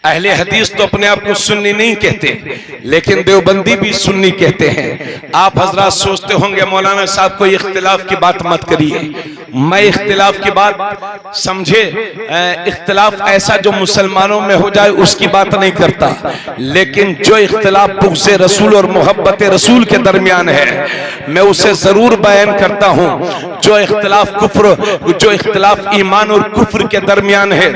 अहले हदीस तो अपने आप को सुन्नी नहीं कहते, लेकिन देवबंदी भी सुन्नी कहते हैं। आप हजरात सोचते होंगे मौलाना साहब कोई इख्तिलाफ की बात मत करिए। मैं इख्तिलाफ की बात समझे, इख्तिलाफ ऐसा जो मुसलमानों में हो जाए उसकी बात नहीं करता, लेकिन जो इख्तिलाफ बुग़्ज़ रसूल और मोहब्बत रसूल के दरमियान है मैं उसे जरूर बयान करता हूँ। जो इख्तिलाफ ईमान और कुफ्र के दरमियान है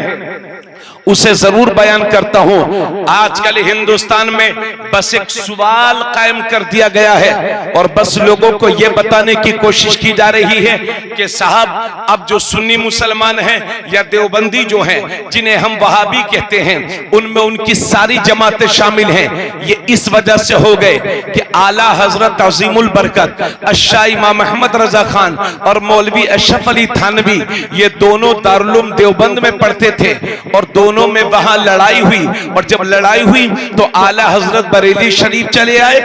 उसे जरूर बयान करता हूं। आजकल हिंदुस्तान में बस एक सवाल कायम कर दिया गया है और बस लोगों को यह बताने की कोशिश की जा रही है कि साहब अब जो सुन्नी मुसलमान हैं या देवबंदी जो हैं जिन्हें हम वहाबी कहते हैं उनमें उनकी सारी जमातें शामिल हैं। ये इस वजह से हो गए कि आला हजरत अजीमुल बरकत अशाह इमाम अहमद रजा खान और मौलवी अशरफ अली थानवी ये दोनों दारुल उलूम देवबंद में पढ़ते थे और दोनों में वहां लड़ाई हुई, और जब लड़ाई हुई तो आला हजरत बरेली शरीफ चले आए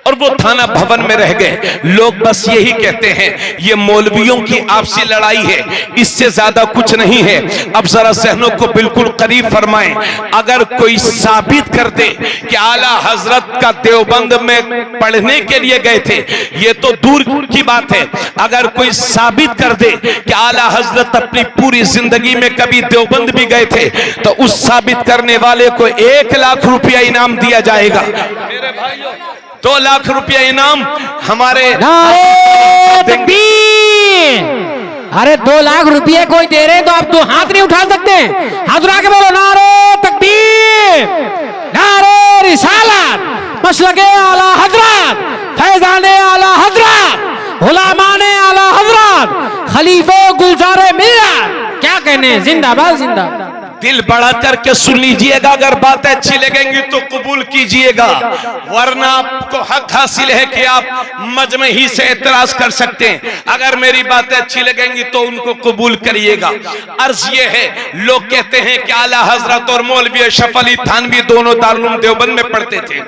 और वो थाना भवन में रह गए। लोग बस यही कहते हैं ये मौलवियों की आपसी लड़ाई है, इससे ज्यादा कुछ नहीं है। अब जरा जहनों को बिल्कुल करीब फरमाएं, अगर कोई साबित कर दे कि आला हजरत का देवबंद में पढ़ने के लिए गए थे, ये तो दूर की बात है, अगर कोई साबित कर दे कि आला हजरत अपनी पूरी जिंदगी में कभी देवबंद भी गए थे तो उस साबित करने वाले को 1 लाख रुपया इनाम दिया जाएगा। मेरे भाइयों 2 लाख रुपया इनाम हमारे। अरे 2 लाख रुपये कोई दे रहे तो आप तो हाथ नहीं उठा सकते, हाथ उठा के बोलो नारे तकबीर, नारे रिसालत, मसलके आला हजरत, फैजाने आला हजरत, उलमाने आला हजरत, खलीफे गुलजारे मिल्लत। क्या कहने, जिंदाबाद जिंदाबाद। दिल बढ़ा करके सुन लीजिएगा, अगर बातें अच्छी लगेंगी तो कबूल कीजिएगा, वरना आपको हक हासिल है कि आप मजमे ही से एतराज कर सकते हैं। अगर मेरी बातें अच्छी लगेंगी तो उनको कबूल करिएगा। अर्ज ये है, लोग कहते हैं कि आला हजरत और मौलवी अशरफ अली थानवी दोनों दारुल उलूम देवबंद में पढ़ते थे,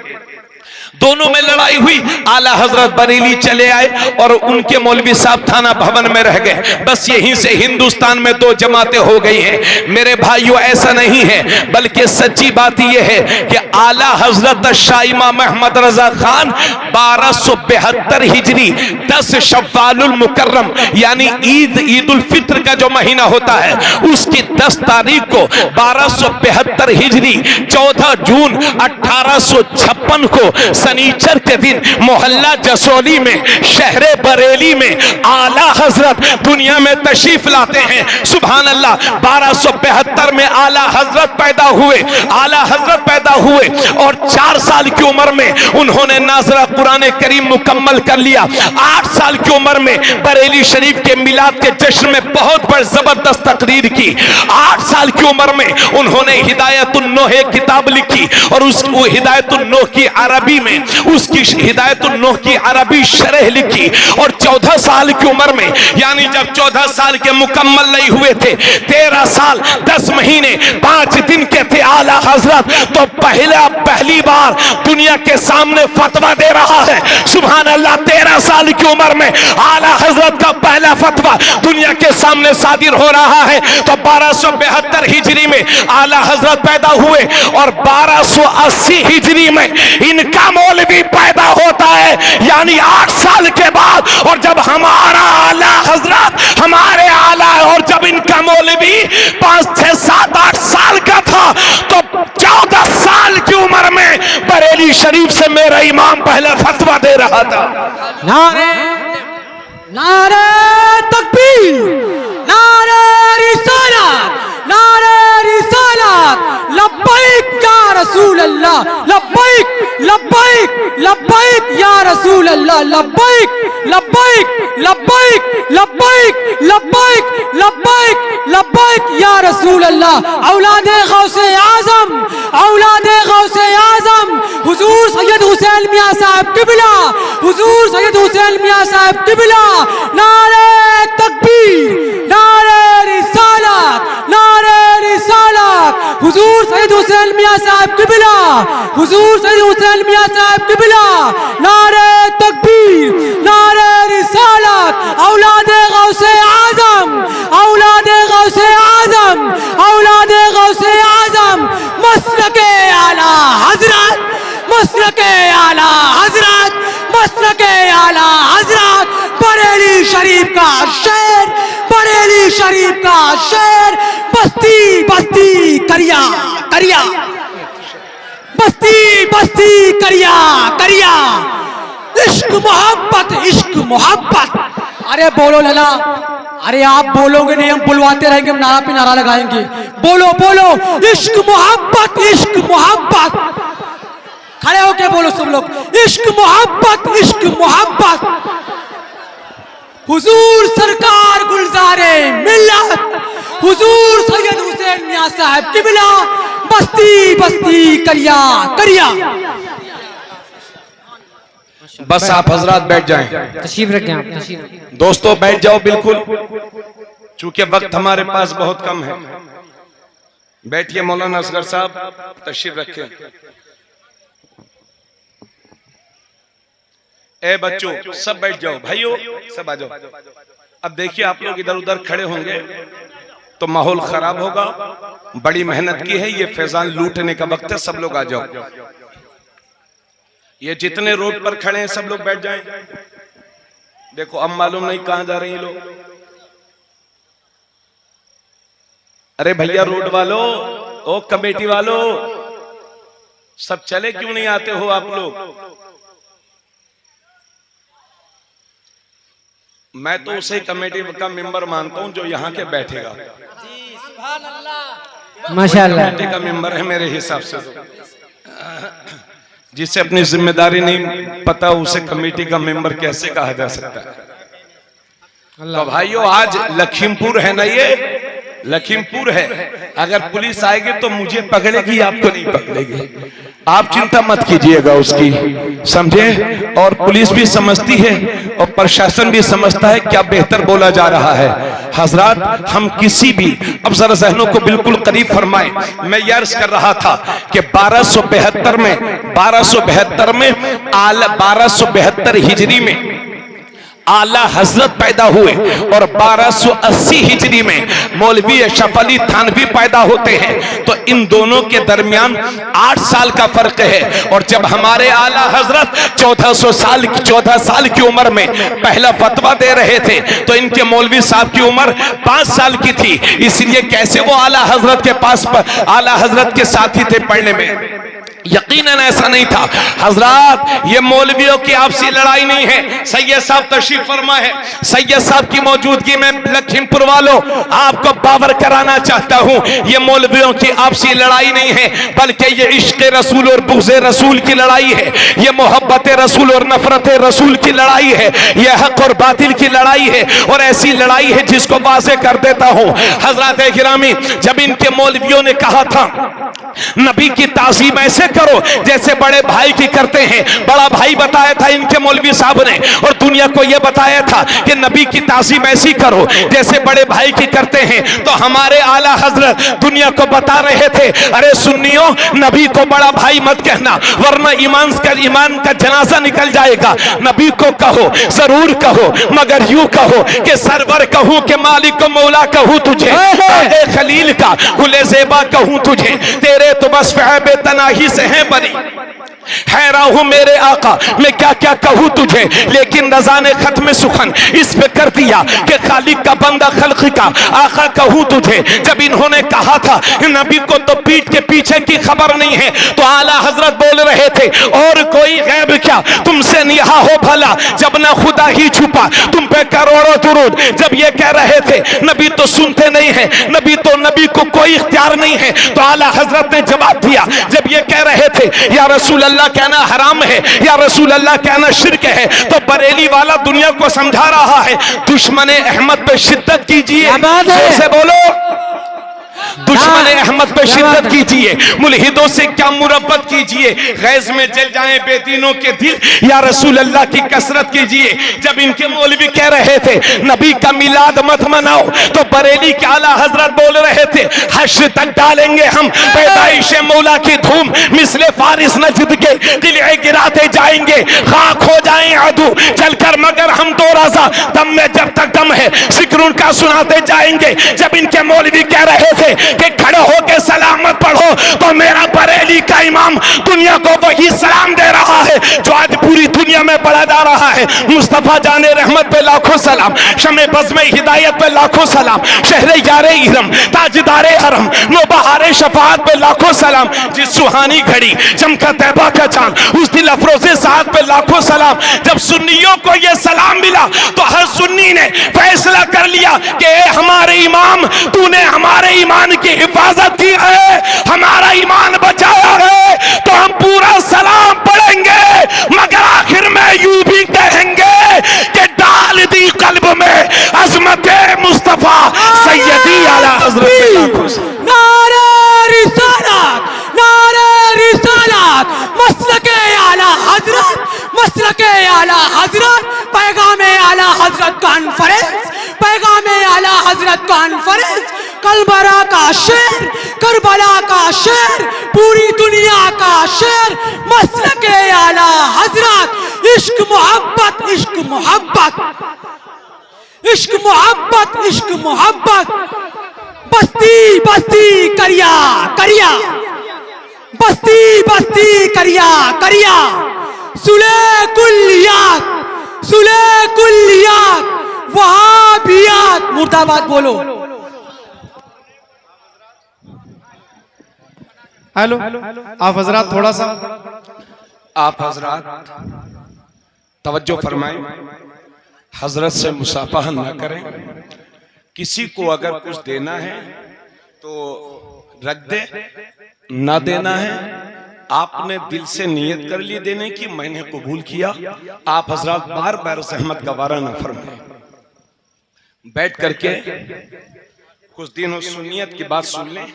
दोनों में लड़ाई हुई, आला हजरत बरेली चले आए और उनके मौलवी साहब थाना भवन में रह गए। बस यहीं से हिंदुस्तान में 2 जमातें हो गई हैं। मेरे भाइयों ऐसा नहीं है, बल्कि सच्ची बात यह है कि आला हजरत शाह इमाम अहमद रजा खान 1272 हिजरी 10 शव्वालुल मुकर्रम यानी ईद उल फित्र का जो महीना होता है उसकी 10 तारीख को 1272 हिजरी 14 जून 1856 को शनीचर के दिन मोहल्ला जसोली में शहरे बरेली में आला हजरत दुनिया में तशरीफ लाते हैं। सुभान अल्लाह, 1272 में आला हजरत पैदा हुए। आला हजरत पैदा हुए और 4 साल की उम्र में उन्होंने नाज़रा कुरान करीम मुकम्मल कर लिया। 8 साल की उम्र में बरेली शरीफ के मिलाद के जश्न में बहुत बड़ी जबरदस्त तकरीर की। 8 साल की उम्र में उन्होंने हिदायतुन नूह किताब लिखी और उस हिदायतुन नूह की अरबी में उसकी हिदायतुन नूह की अरबी शरह लिखी। और 14 साल की उम्र में, यानी जब 14 साल के मुकम्मल नहीं हुए थे, 13 साल 10 महीने 5 दिन के थे आला हजरत, तो पहली बार दुनिया के सामने फतवा दे रहा है। सुभान अल्लाह, 13 साल की उम्र में आला हजरत का पहला फतवा दुनिया के सामने सादिर हो रहा है। तो 1272 हिजरी में आला हजरत पैदा हुए और 1280 हिजरी में इनका मौलवी पैदा होता है, यानी 8 साल के बाद। और जब हमारा आला हजरत, हमारे आला, और जब इनका मौलवी 5, 6, 7, 8 साल का था तो 14 साल की उम्र में बरेली शरीफ से मेरा इमाम पहला फतवा दे रहा था। नारे नारे तकबीर, नारे रिसालत, नारे रिसालत, लब्बैक या रसूल अल्लाह, लब्बैक लब्बैक लब्बैक या रसूल अल्लाह, लब्बैक लब्बैक लब्बैक लब्बैक लब्बैक लब्बैक लब्बैक या रसूल अल्लाह। औलादे गौसे आजम, औलादे गौसे आजम हुजूर सैयद हुसैन मियां साहब किबला, हुजूर सैयद हुसैन मियां साहब किबला, नारे तकबीर, नारे रिसालत, नारे रिसालत, हुजूर सैयद हुसैन मियां साहब किबला, हुजूर सैयद हुसैन मियां साहब किबला, नारे तकबीर, नारे रिसालत, औलादे गौसे आजम, औलादे गौसे आजम, औलादे गौसे मसलके आला हजरत, मसलके आला हजरत, बरेली शरीफ का शेर, बरेली शरीफ का शेर, बस्ती बस्ती करिया करिया, बस्ती बस्ती करिया करिया, इश्क मोहब्बत इश्क मोहब्बत। अरे बोलो लला, अरे आप बोलोगे नहीं, हम बुलवाते रहेंगे, हम नारा पे नारा लगाएंगे। बोलो बोलो, इश्क मोहब्बत इश्क मोहब्बत। खड़े होके बोलो सब लोग, इश्क मोहब्बत इश्क मोहब्बत। हुजूर सरकार गुलजारे मिल्लत, हुजूर सैयद हुसैन मियां साहब किबला, बस्ती बस्ती करिया करिया। बस आप हजरात बैठ जाएं। तशरीफ रखें आप, तशरीफ रखें। दोस्तों बैठ जाओ बिल्कुल, चूंकि वक्त हमारे पास बहुत कम है। बैठिए मौलाना असगर साहब, तशरीफ रखें। ए बच्चों सब बैठ जाओ, भाइयों सब आ जाओ। अब देखिए आप लोग इधर उधर खड़े होंगे तो माहौल खराब होगा। बड़ी मेहनत की है, ये फैजान लूटने का वक्त है, सब लोग आ जाओ। ये जितने रोड पर खड़े हैं सब लोग बैठ जाएं। देखो अब मालूम नहीं कहां जा रहे हैं लोग। अरे भैया रोड वालों, ओ कमेटी वालों, सब चले क्यों नहीं आते हो आप लोग? मैं तो उसे कमेटी का मेंबर मानता हूं जो यहाँ के बैठेगा। माशाअल्लाह, कमेटी का मेंबर है मेरे हिसाब से। जिसे अपनी जिम्मेदारी नहीं पता उसे कमेटी का मेंबर कैसे कहा जा सकता है? तो भाइयों आज लखीमपुर है ना, ये लखीमपुर है। अगर पुलिस आएगी तो मुझे पकड़ेगी, आपको नहीं पकड़ेगी। आप चिंता मत कीजिएगा उसकी, समझे? और पुलिस भी समझती है और प्रशासन भी समझता है क्या बेहतर बोला जा रहा है। हजरात हम किसी भी, अब जरा जहनों को बिल्कुल करीब फरमाएं। मैं ये अर्ज कर रहा था कि 1272 में 1272 हिजरी में आला हजरत पैदा हुए और 1280 हिजरी में मौलवी अशरफ अली थानवी पैदा होते हैं। तो इन दोनों के दरमियान 8 साल का फर्क है। और जब हमारे आला हजरत 14 साल की उम्र में पहला फतवा दे रहे थे तो इनके मौलवी साहब की उम्र 5 साल की थी। इसलिए कैसे वो आला हजरत के पास आला हजरत के साथी थे पढ़ने में? यकीनन ऐसा नहीं था। हजरात ये मौलवियों की आपसी लड़ाई नहीं है। सैयद साहब तशरीफ फरमा है, सैयद साहब की मौजूदगी में लखीमपुर वालों आपको बावर कराना चाहता हूं, ये मौलवियों की आपसी लड़ाई नहीं है, बल्कि ये इश्क रसूल और बुग़्ज़ रसूल की लड़ाई है। ये मोहब्बत रसूल और नफरत रसूल की लड़ाई है। ये हक और बातिल की लड़ाई है। और ऐसी लड़ाई है जिसको वाज़े कर देता हूं। हजरात गिरामी, जब इनके मौलवियों ने कहा था नबी की ताज़ीम ऐसे करो जैसे बड़े भाई की करते हैं, बड़ा भाई बताया था इनके मौलवी साहब ने, और दुनिया को यह बताया था कि नबी की ताज़ीम ऐसी करो जैसे बड़े भाई की करते हैं। तो हमारे आला हजरत दुनिया को बता रहे थे, अरे सुन्नियों नबी को बड़ा भाई मत कहना वरना ईमान का जनाजा निकल जाएगा। नबी को कहो, जरूर कहो, मगर यूं कहो कि सरवर कहूं कि मालिक को मौला कहूं तुझे, खलील का गुले ज़ेबा कहूं तुझे, तेरे तो बस फ़ैबे तनाही से हैं बनी। हैरान हूं मेरे आका मैं क्या क्या कहूं तुझे, लेकिन रज़ा ने खत्म सुखन इस पे कर दिया कि खालिक का बंदा खल्क़ का आका कहूं तुझे। जब इन्होंने कहा था नबी को तो पीठ के पीछे की खबर नहीं है, तो आला हजरत बोल रहे थे और कोई गैब क्या तुमसे निहा हो भला, जब ना खुदा ही छुपा तुम पे करोड़ों दुरूद। जब ये कह रहे थे नबी तो सुनते नहीं है, नबी को कोई इख्तियार नहीं है, तो आला हजरत ने जवाब दिया। जब ये कह रहे थे या रसूल अल्लाह कहना हराम है, या रसूल अल्लाह कहना शिर्क है, तो बरेली वाला दुनिया को समझा रहा है दुश्मन अहमद पे शिद्दत कीजिए, से बोलो दुश्मन अहमद पे शिद्दत कीजिए, मुल्हिदों से क्या मुरब्बत कीजिए, गैज में जल जाए बेदीनों के दिल, या रसूल अल्लाह की कसरत कीजिए। जब इनके मौलवी कह रहे थे नबी का मिलाद मत मनाओ, तो बरेली के आला हजरत बोल रहे थे हश्र तक डालेंगे हम पैदाइश मौला की धूम, मिसले फारिस नजद के किले गिराते जाएंगे, खाक हो जाए अदू जलकर, मगर हम तो राजा दम में जब तक दम है जिक्र उनका सुनाते जाएंगे। जब इनके मौलवी कह रहे थे कि खड़े होके सलामत पढ़ो, तो मेरा बरेली का इमाम दुनिया को वही सलाम दे रहा है जो आज पूरी दुनिया में पढ़ा जा रहा है। मुस्तफा जाने रहमत पे लाखों सलाम, शमे बज़्म हिदायत पे लाखों सलाम, शहरे यारे इरम, ताजदारे हरम, नौबहारे शफाअत पे लाखों सलाम। जिस सुहानी घड़ी चमका तैबा का चांद, उस दिल अफरोज़े साथ पे लाखों सलाम। जब सुन्नियों को यह सलाम मिला तो हर सुन्नी ने फैसला कर लिया कि हमारे इमाम, तूने हमारे ईमान की हिफाजत की है, हमारा ईमान बचाया है, तो हम पूरा सलाम पढ़ेंगे, मगर आखिर में यूं भी कहेंगे कि डाल दी कल्ब में अज़मत मुस्तफा सैयदी आला हज़रत। नारे रिसालत, नारे रिसालत, मसलके आला हजरत, मसलके आला हजरत, पैगामे आला हजरत कॉन्फ्रेंस, पैगामे आला हजरत कॉन्फ्रेंस, करबला का शेर, करबला का शेर, पूरी दुनिया का शेर, मसलके आला हजरत। इश्क मोहब्बत, इश्क मोहब्बत, इश्क मोहब्बत, इश्क मोहब्बत, बस्ती बस्ती करिया करिया, बस्ती बस्ती करिया करिया, सुले कुल्लियात, सुले कुल्लियात, वहाबियात, मुर्दाबाद बोलो। हेलो, आप हजरात थोड़ा सा, आप हजरात तवज्जो फरमाएं, हजरत से मुसाफा न करें। किसी को अगर कुछ देना है तो रख दे, ना देना है आपने दिल से नियत कर ली देने की, मैंने कबूल किया। आप हजरात बार बार सहमत गवारा न फरमाएं, बैठ करके कुछ दिन उस सुन्नियत की बात सुन लें,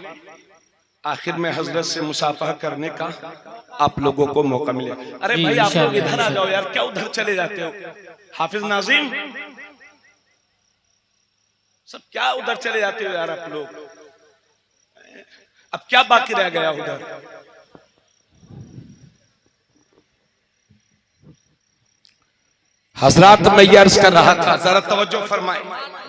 आखिर में हजरत से मुसाफा करने का आप लोगों को मौका मिले। अरे भाई आप लोग इधर आ जाओ यार, क्या उधर चले जाते हो? हाफिज नाजिम, सब क्या उधर चले जाते हो यार आप लोग? अब क्या बाकी रह गया उधर? हजरात मैं ये अर्ज कर रहा था, जरा तवज्जो फरमाए।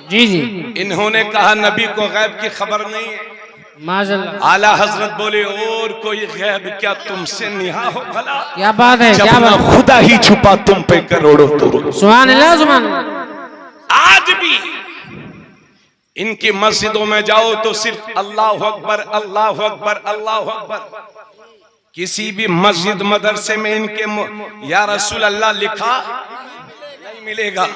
जी जी, इन्होंने कहा नबी को गैब की खबर नहीं है। माज़अल्लाह, आला हजरत बोले और कोई गैब क्या तुमसे निहा हो भला? क्या बात है, जब क्या ना बात, खुदा ही छुपा तुम पे करोड़ों तुम। सुभान अल्लाह, सुभान अल्लाह। आज भी इनकी मस्जिदों में जाओ तो सिर्फ अल्लाह अकबर, अल्लाह अकबर, अल्लाह अकबर। किसी भी मस्जिद मदरसे में इनके या रसूल अल्लाह लिखा नहीं मिलेगा।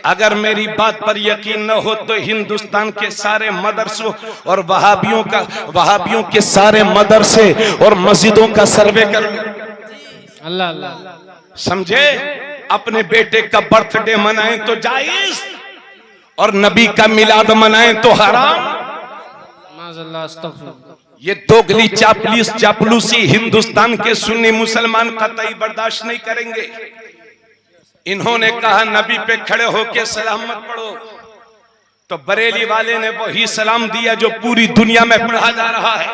अगर मेरी बात पर यकीन न हो तो हिंदुस्तान के सारे मदरसों और वहाबियों के सारे मदरसे और मस्जिदों का सर्वे कर, अल्लाह अल्लाह, समझे? अपने बेटे का बर्थडे मनाएं तो जायज, और नबी का मिलाद मनाएं तो हराम। माज़अल्लाह, अस्तग़फिरुल्लाह। ये दोगली चापलूसी हिंदुस्तान के सुन्नी मुसलमान कतई बर्दाश्त नहीं करेंगे। इन्होंने कहा नबी पे खड़े होके सलाम मत पढ़ो, तो बरेली वाले ने वही सलाम दिया जो पूरी दुनिया में पढ़ा जा रहा है।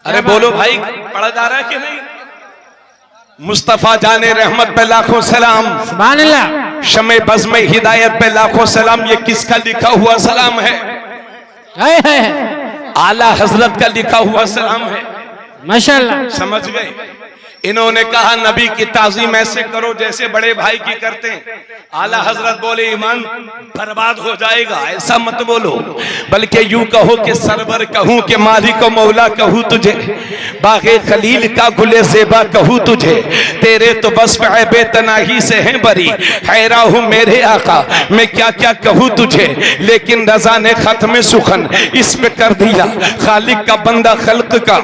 अरे बोलो भाई, पढ़ा जा रहा है कि नहीं? मुस्तफा जाने रहमत पे लाखों सलाम, सुभान अल्लाह, शमे बज़्म हिदायत पे लाखों सलाम। ये किसका लिखा हुआ सलाम है? है आला हजरत का लिखा हुआ सलाम है। माशाअल्लाह, समझ गए? इन्होंने कहा नबी की ताजीम ऐसे करो जैसे बड़े भाई की करते हैं। आला हजरत बोले ईमान बर्बाद हो जाएगा, ऐसा मत बोलो, बल्कि यूं कहो कि सरवर कहूं कि मालिक मौला कहूं तुझे, बागे खलील का गुले ज़ेबा कहूं तुझे, तेरे तो वस्फ़ ऐबे तनाही से हैं बरी, हैरा हूं मेरे आका मैं क्या क्या कहूं तुझे, लेकिन रज़ा ने खत्म सुखन इस पे कर दिया, खालिक का बंदा खल्क का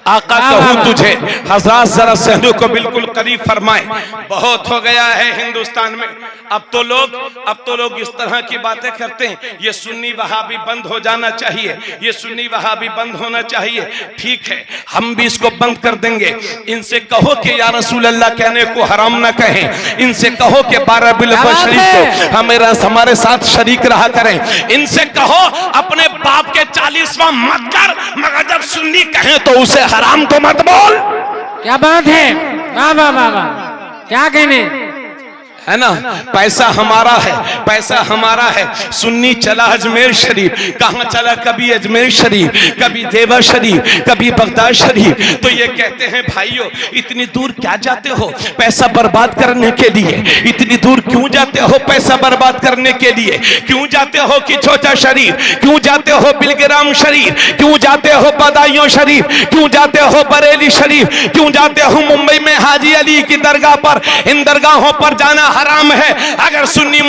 आका कहूं तुझे। हज़रात जरा सहनों को बिल्कुल करीब फरमाएं, बहुत हो गया है हिंदुस्तान में। अब तो लोग इस तरह की बातें करते हैं। ये सुन्नी वहाबी बंद हो जाना चाहिए, ये सुन्नी वहाबी बंद होना चाहिए। ठीक है, हम भी इसको बंद कर देंगे। इनसे कहो कि या रसूल अल्लाह कहने को हराम ना कहें, इनसे कहो कि 12 बिलवल शरीफ को हमारे साथ शरीक रहा करें। इनसे कहो अपने बाप के 40वां मत कर, मगर जब सुन्नी कहें तो उसे हराम तो मत बोल। क्या बात है, वाह वाह वाह वाह, क्या कहने। है ना, पैसा हमारा है, पैसा हमारा है। सुन्नी चला अजमेर शरीफ, कहाँ चला, कभी अजमेर शरीफ, कभी देवा शरीफ, कभी बगदाद शरीफ। तो ये कहते हैं भाइयों इतनी दूर क्या जाते हो पैसा बर्बाद करने के लिए, इतनी दूर क्यों जाते हो पैसा बर्बाद करने के लिए, क्यों जाते हो कि छोटा शरीफ, क्यों जाते हो बिलग्राम शरीफ, क्यों जाते हो बदायूं शरीफ, क्यों जाते हो बरेली शरीफ, क्यों जाते हो मुंबई में हाजी अली की दरगाह पर। इन दरगाहों पर जाना हराम है। अगर सुन्नी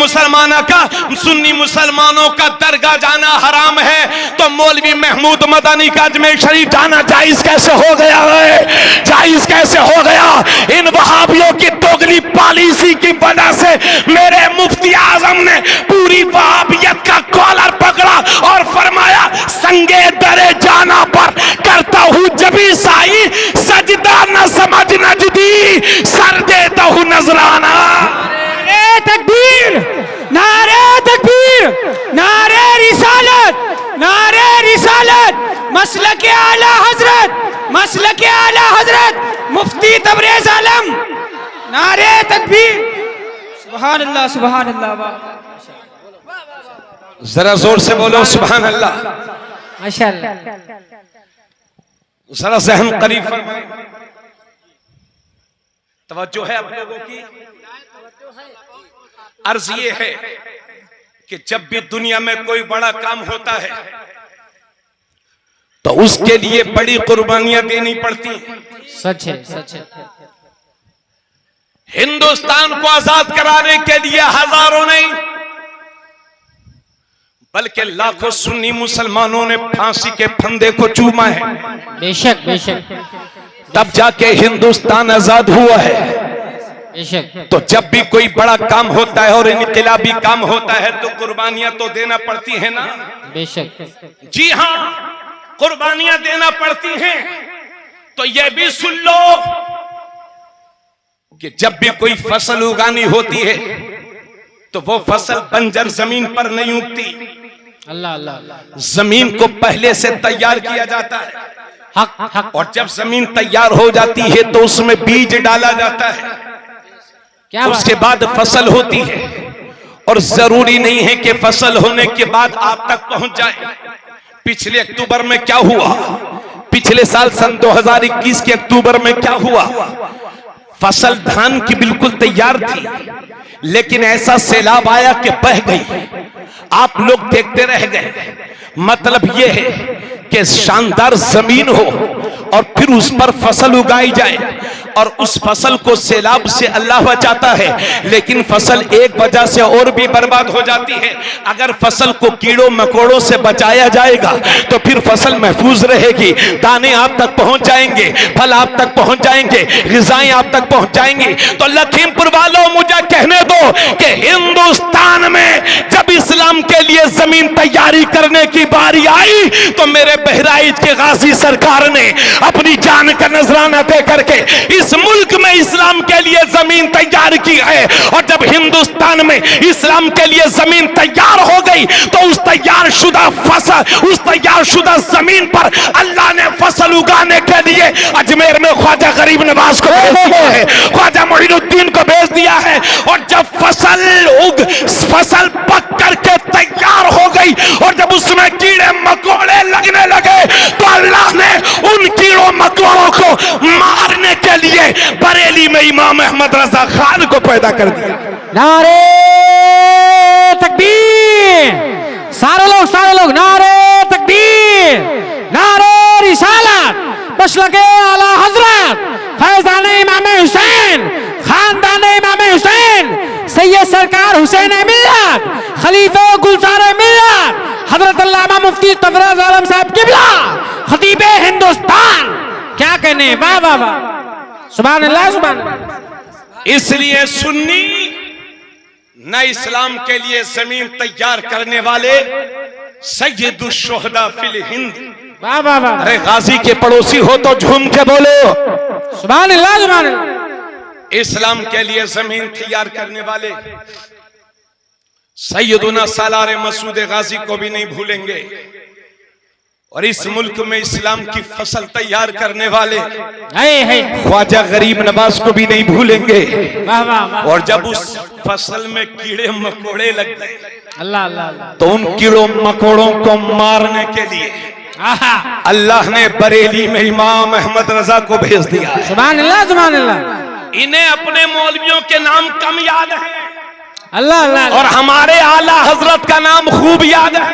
मुसलमानों का दरगाह जाना हराम है तो मौलवी महमूद मदनी का अजमेर शरीफ जाना जायज कैसे हो गया है, जायज कैसे हो गया। इन वहाबियों की दोगली पॉलिसी की वजह से मेरे मुफ्ती आजम ने पूरी वहाबियत का कॉलर पकड़ा और फरमाया संगे दरे जाना पर करता हूं जबी साई, सजदा न समझ नजदी, सर देता हूं नजराना। नारे तकबीर, नारे तकबीर, नारे रिसालत, नारे रिसालत, मसलक आला हजरत, मसलक आला हजरत मुफ्ती तबरेज आलम, नारे तकबीर। सुभान अल्लाह, सुभान अल्लाह। जरा जोर से बोलो सुभान अल्लाह। माशाअल्लाह। जरा जहन करीब फरमाएं। तवज्जो है आप लोगों की। अर्ज ये है कि जब भी दुनिया में कोई बड़ा काम होता है तो उसके लिए बड़ी कुर्बानियां देनी पड़ती हैं। सच है, सच है। हिंदुस्तान को आजाद कराने के लिए हजारों नहीं बल्कि लाखों सुन्नी मुसलमानों ने फांसी के फंदे को चूमा है। बेशक, बेशक, तब जाके हिंदुस्तान आजाद हुआ है। बेशक। तो जब भी कोई बड़ा काम होता है और इनकलाबी काम होता है तो कुर्बानियां तो देना पड़ती है ना। बेशक। जी हाँ, कुर्बानियां देना पड़ती हैं। तो यह भी सुन लो कि जब भी कोई फसल उगानी होती है तो वो फसल बंजर जमीन पर नहीं उगती। अल्लाह अल्लाह। जमीन को पहले से तैयार किया जाता है। हक हक। और जब जमीन तैयार हो जाती है तो उसमें बीज डाला जाता है। क्या उसके बाद फसल होती है। और जरूरी नहीं है कि फसल होने के बाद आप तक पहुंच जाए। पिछले अक्टूबर में क्या हुआ, पिछले साल सन 2021 के अक्टूबर में क्या हुआ, फसल धान की बिल्कुल तैयार थी लेकिन ऐसा सैलाब आया कि बह गई। आप लोग देखते रह गए। मतलब यह है कि शानदार जमीन हो और फिर उस पर फसल उगाई जाए और उस फसल को सैलाब से अल्लाह बचाता है, लेकिन फसल एक वजह से और भी बर्बाद हो जाती है। अगर फसल को कीड़ों मकोड़ों से बचाया जाएगा तो फिर फसल महफूज रहेगी, दाने आप तक पहुंच जाएंगे, फल आप तक पहुंच जाएंगे, ग़िज़ाएं आप तक पहुंच जाएंगी। तो लखीमपुर वालों मुझे कहने दो कि हिंदुस्तान में जब इस्लाम के लिए जमीन तैयारी करने की बारी आई तो मेरे बहराइच के गाजी सरकार ने अपनी जान का नजराना दे करके इस मुल्क में इस्लाम के लिए जमीन तैयार की है। और जब हिंदुस्तान में इस्लाम के लिए जमीन तैयार हो गई तो उस तैयार शुदा फसल, उस तैयार शुदा जमीन पर अल्लाह ने फसल उगाने के लिए अजमेर में ख्वाजा गरीब नवाज को भेज दिया है, ख्वाजा मोइनुद्दीन को भेज दिया है। और जब फसल पक करके तैयार हो गई और जब उसमें कीड़े मकोड़े लगने लगे तो अल्लाह ने उन कीड़ों मकोड़ों को मारने के लिए बरेली में इमाम अहमद रजा खान को पैदा कर दिया। नारे तकबीर, सारे लोग नारे तकबीर, नारे रिसालत, मसलके आला हजरत फैजाने इमाम हुसैन, खानदाने इमाम हुसैन, सैयद सरकार हुसैन मिल्लत, खलीफे गुलजार मिल्लत, हजरत अल्लामा मुफ्ती तबरेज आलम साहब किबला, खतीबे हिंदुस्तान। क्या कहने, वाह वाह वाह, सुभान अल्लाह, सुभान अल्लाह। इसलिए सुन्नी न इस्लाम के लिए जमीन तैयार करने वाले सैयदुश शुहदा फिल हिंद। वाह वाह वाह। अरे गाजी के पड़ोसी हो तो झूम के बोलो सुभान अल्लाह, सुभान अल्लाह। इस्लाम के लिए जमीन तैयार करने वाले सैयदुना सालार मसूद गाजी को भी नहीं भूलेंगे। और इस मुल्क में इस्लाम की फसल तैयार करने वाले है ख्वाजा गरीब नवाज को भी नहीं भूलेंगे। वाह वाह वाह। और जब उस फसल में कीड़े मकोड़े लग गए अल्लाह अल्लाह अल्लाह। तो उन कीड़ों मकोड़ों को मारने के लिए आहा। अल्लाह ने बरेली में इमाम अहमद रजा को भेज दिया है। सुभान अल्लाह सुभान अल्लाह। इन्हें अपने मौलवियों के नाम कम याद है अल्लाह अल्लाह। और हमारे आला हजरत का नाम खूब याद है।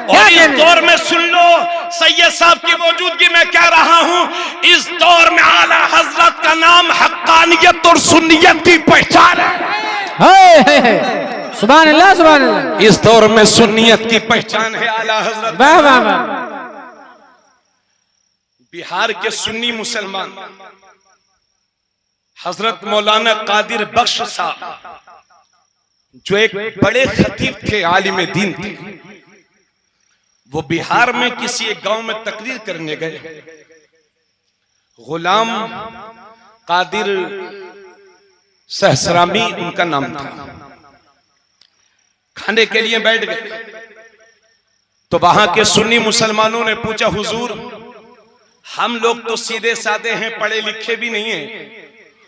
और इस दौर में सुन लो, सैयद साहब की मौजूदगी में कह रहा हूं, इस दौर में आला हजरत का नाम हक्कानियत और सुन्नियत की पहचान है। सुभान अल्लाह सुभान अल्लाह। इस दौर में सुन्नियत की पहचान है आला हजरत। वाह वाह वाह। बिहार के सुन्नी मुसलमान हजरत मौलाना कादिर बख्श साहब, जो एक बड़े खतीब थे, आलिम दीन थे, वो बिहार में किसी एक गांव में तकरीर करने गए। गुलाम कादिर सहसरामी उनका नाम था। खाने के लिए बैठ गए तो वहां के सुन्नी मुसलमानों ने पूछा, हुजूर हम लोग तो सीधे साधे हैं, पढ़े लिखे भी नहीं हैं,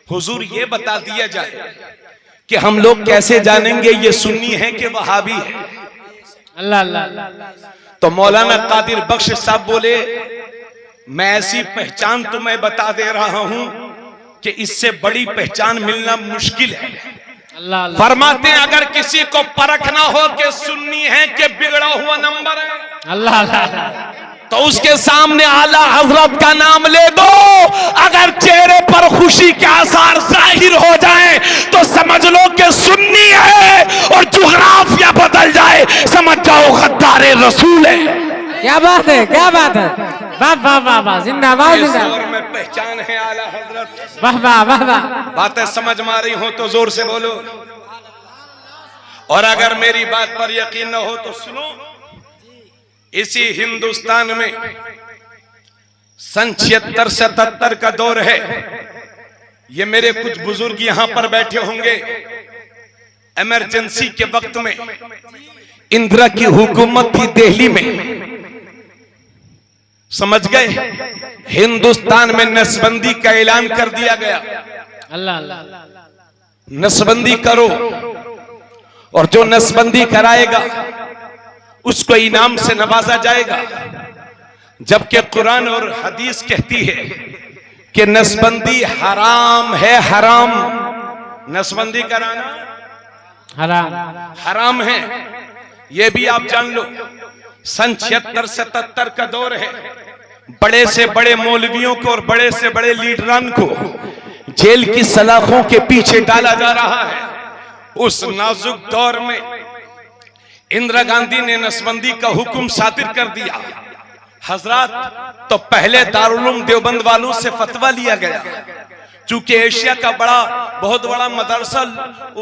हुजूर ये बता दिया जाए कि हम लोग कैसे जानेंगे ये सुन्नी है कि वहाबी है। अल्लाह अल्लाह। तो मौलाना कादिर बख्श साहब बोले, मैं ऐसी पहचान तुम्हें बता दे रहा हूं कि इससे बड़ी पहचान मिलना मुश्किल है। अल्लाह अल्लाह। फरमाते हैं अगर किसी को परखना हो कि सुन्नी है कि बिगड़ा हुआ नंबर है, अल्लाह अल्लाह, तो उसके सामने आला हजरत का नाम ले दो। अगर चेहरे पर खुशी के आसार जाहिर हो जाए तो समझ लो कि सुन्नी है, और जुगराफिया बदल जाए समझ जाओ गद्दारे रसूल है। क्या बात है क्या बात है। वाह वाह वाह वाह। जिंदाबाद इस जिंदाबाद। दौर में पहचान है आला हजरत। वाह वाह वाह वाह। बातें समझ में आ रही हो तो जोर से बोलो, और अगर मेरी बात पर यकीन न हो तो सुनो। इसी हिंदुस्तान में सन 76-77 का दौर है। ये मेरे कुछ बुजुर्ग यहां पर बैठे होंगे। इमरजेंसी के वक्त में इंदिरा की हुकूमत थी दिल्ली में, समझ गए, हिंदुस्तान में नसबंदी का ऐलान कर दिया गया। अल्लाह अल्लाह। नसबंदी करो, और जो नसबंदी कराएगा उसको इनाम से नवाजा जाएगा। जबकि कुरान और हदीस कहती है कि नसबंदी हराम है, हराम। नसबंदी कराना हराम हराम है, ये भी आप जान लो। सन 76-77 का दौर है। बड़े से बड़े मौलवियों को और बड़े से बड़े लीडरान को जेल की सलाखों के पीछे डाला जा रहा है। उस नाजुक दौर में इंदिरा गांधी ने नसबंदी का हुक्म सादिर कर दिया। हजरात, तो पहले दारुल देवबंद वालों से फतवा लिया गया, चूंकि एशिया का बहुत बड़ा मदरसा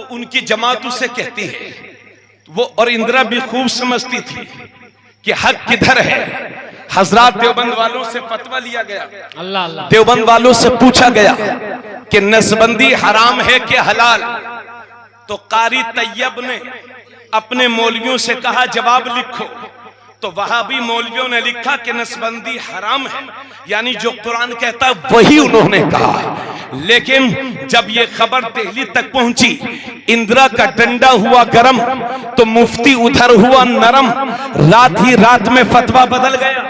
उनकी जमात उसे कहती है वो, और इंदिरा भी खूब समझती थी कि हक किधर है। हजरात, देवबंद वालों से फतवा लिया गया। अल्लाह अल्लाह। देवबंद वालों से पूछा गया कि नसबंदी हराम है कि हलाल। तो कारी तैयब ने अपने मौलवियों से कहा जवाब लिखो। तो वहाबी मौलवियों ने लिखा कि नसबंदी हराम है, यानी जो कुरान कहता है वही उन्होंने कहा। लेकिन जब ये खबर दिल्ली तक पहुंची, इंदिरा का डंडा हुआ गरम तो मुफ्ती उधर हुआ नरम। रात ही रात में फतवा बदल गया।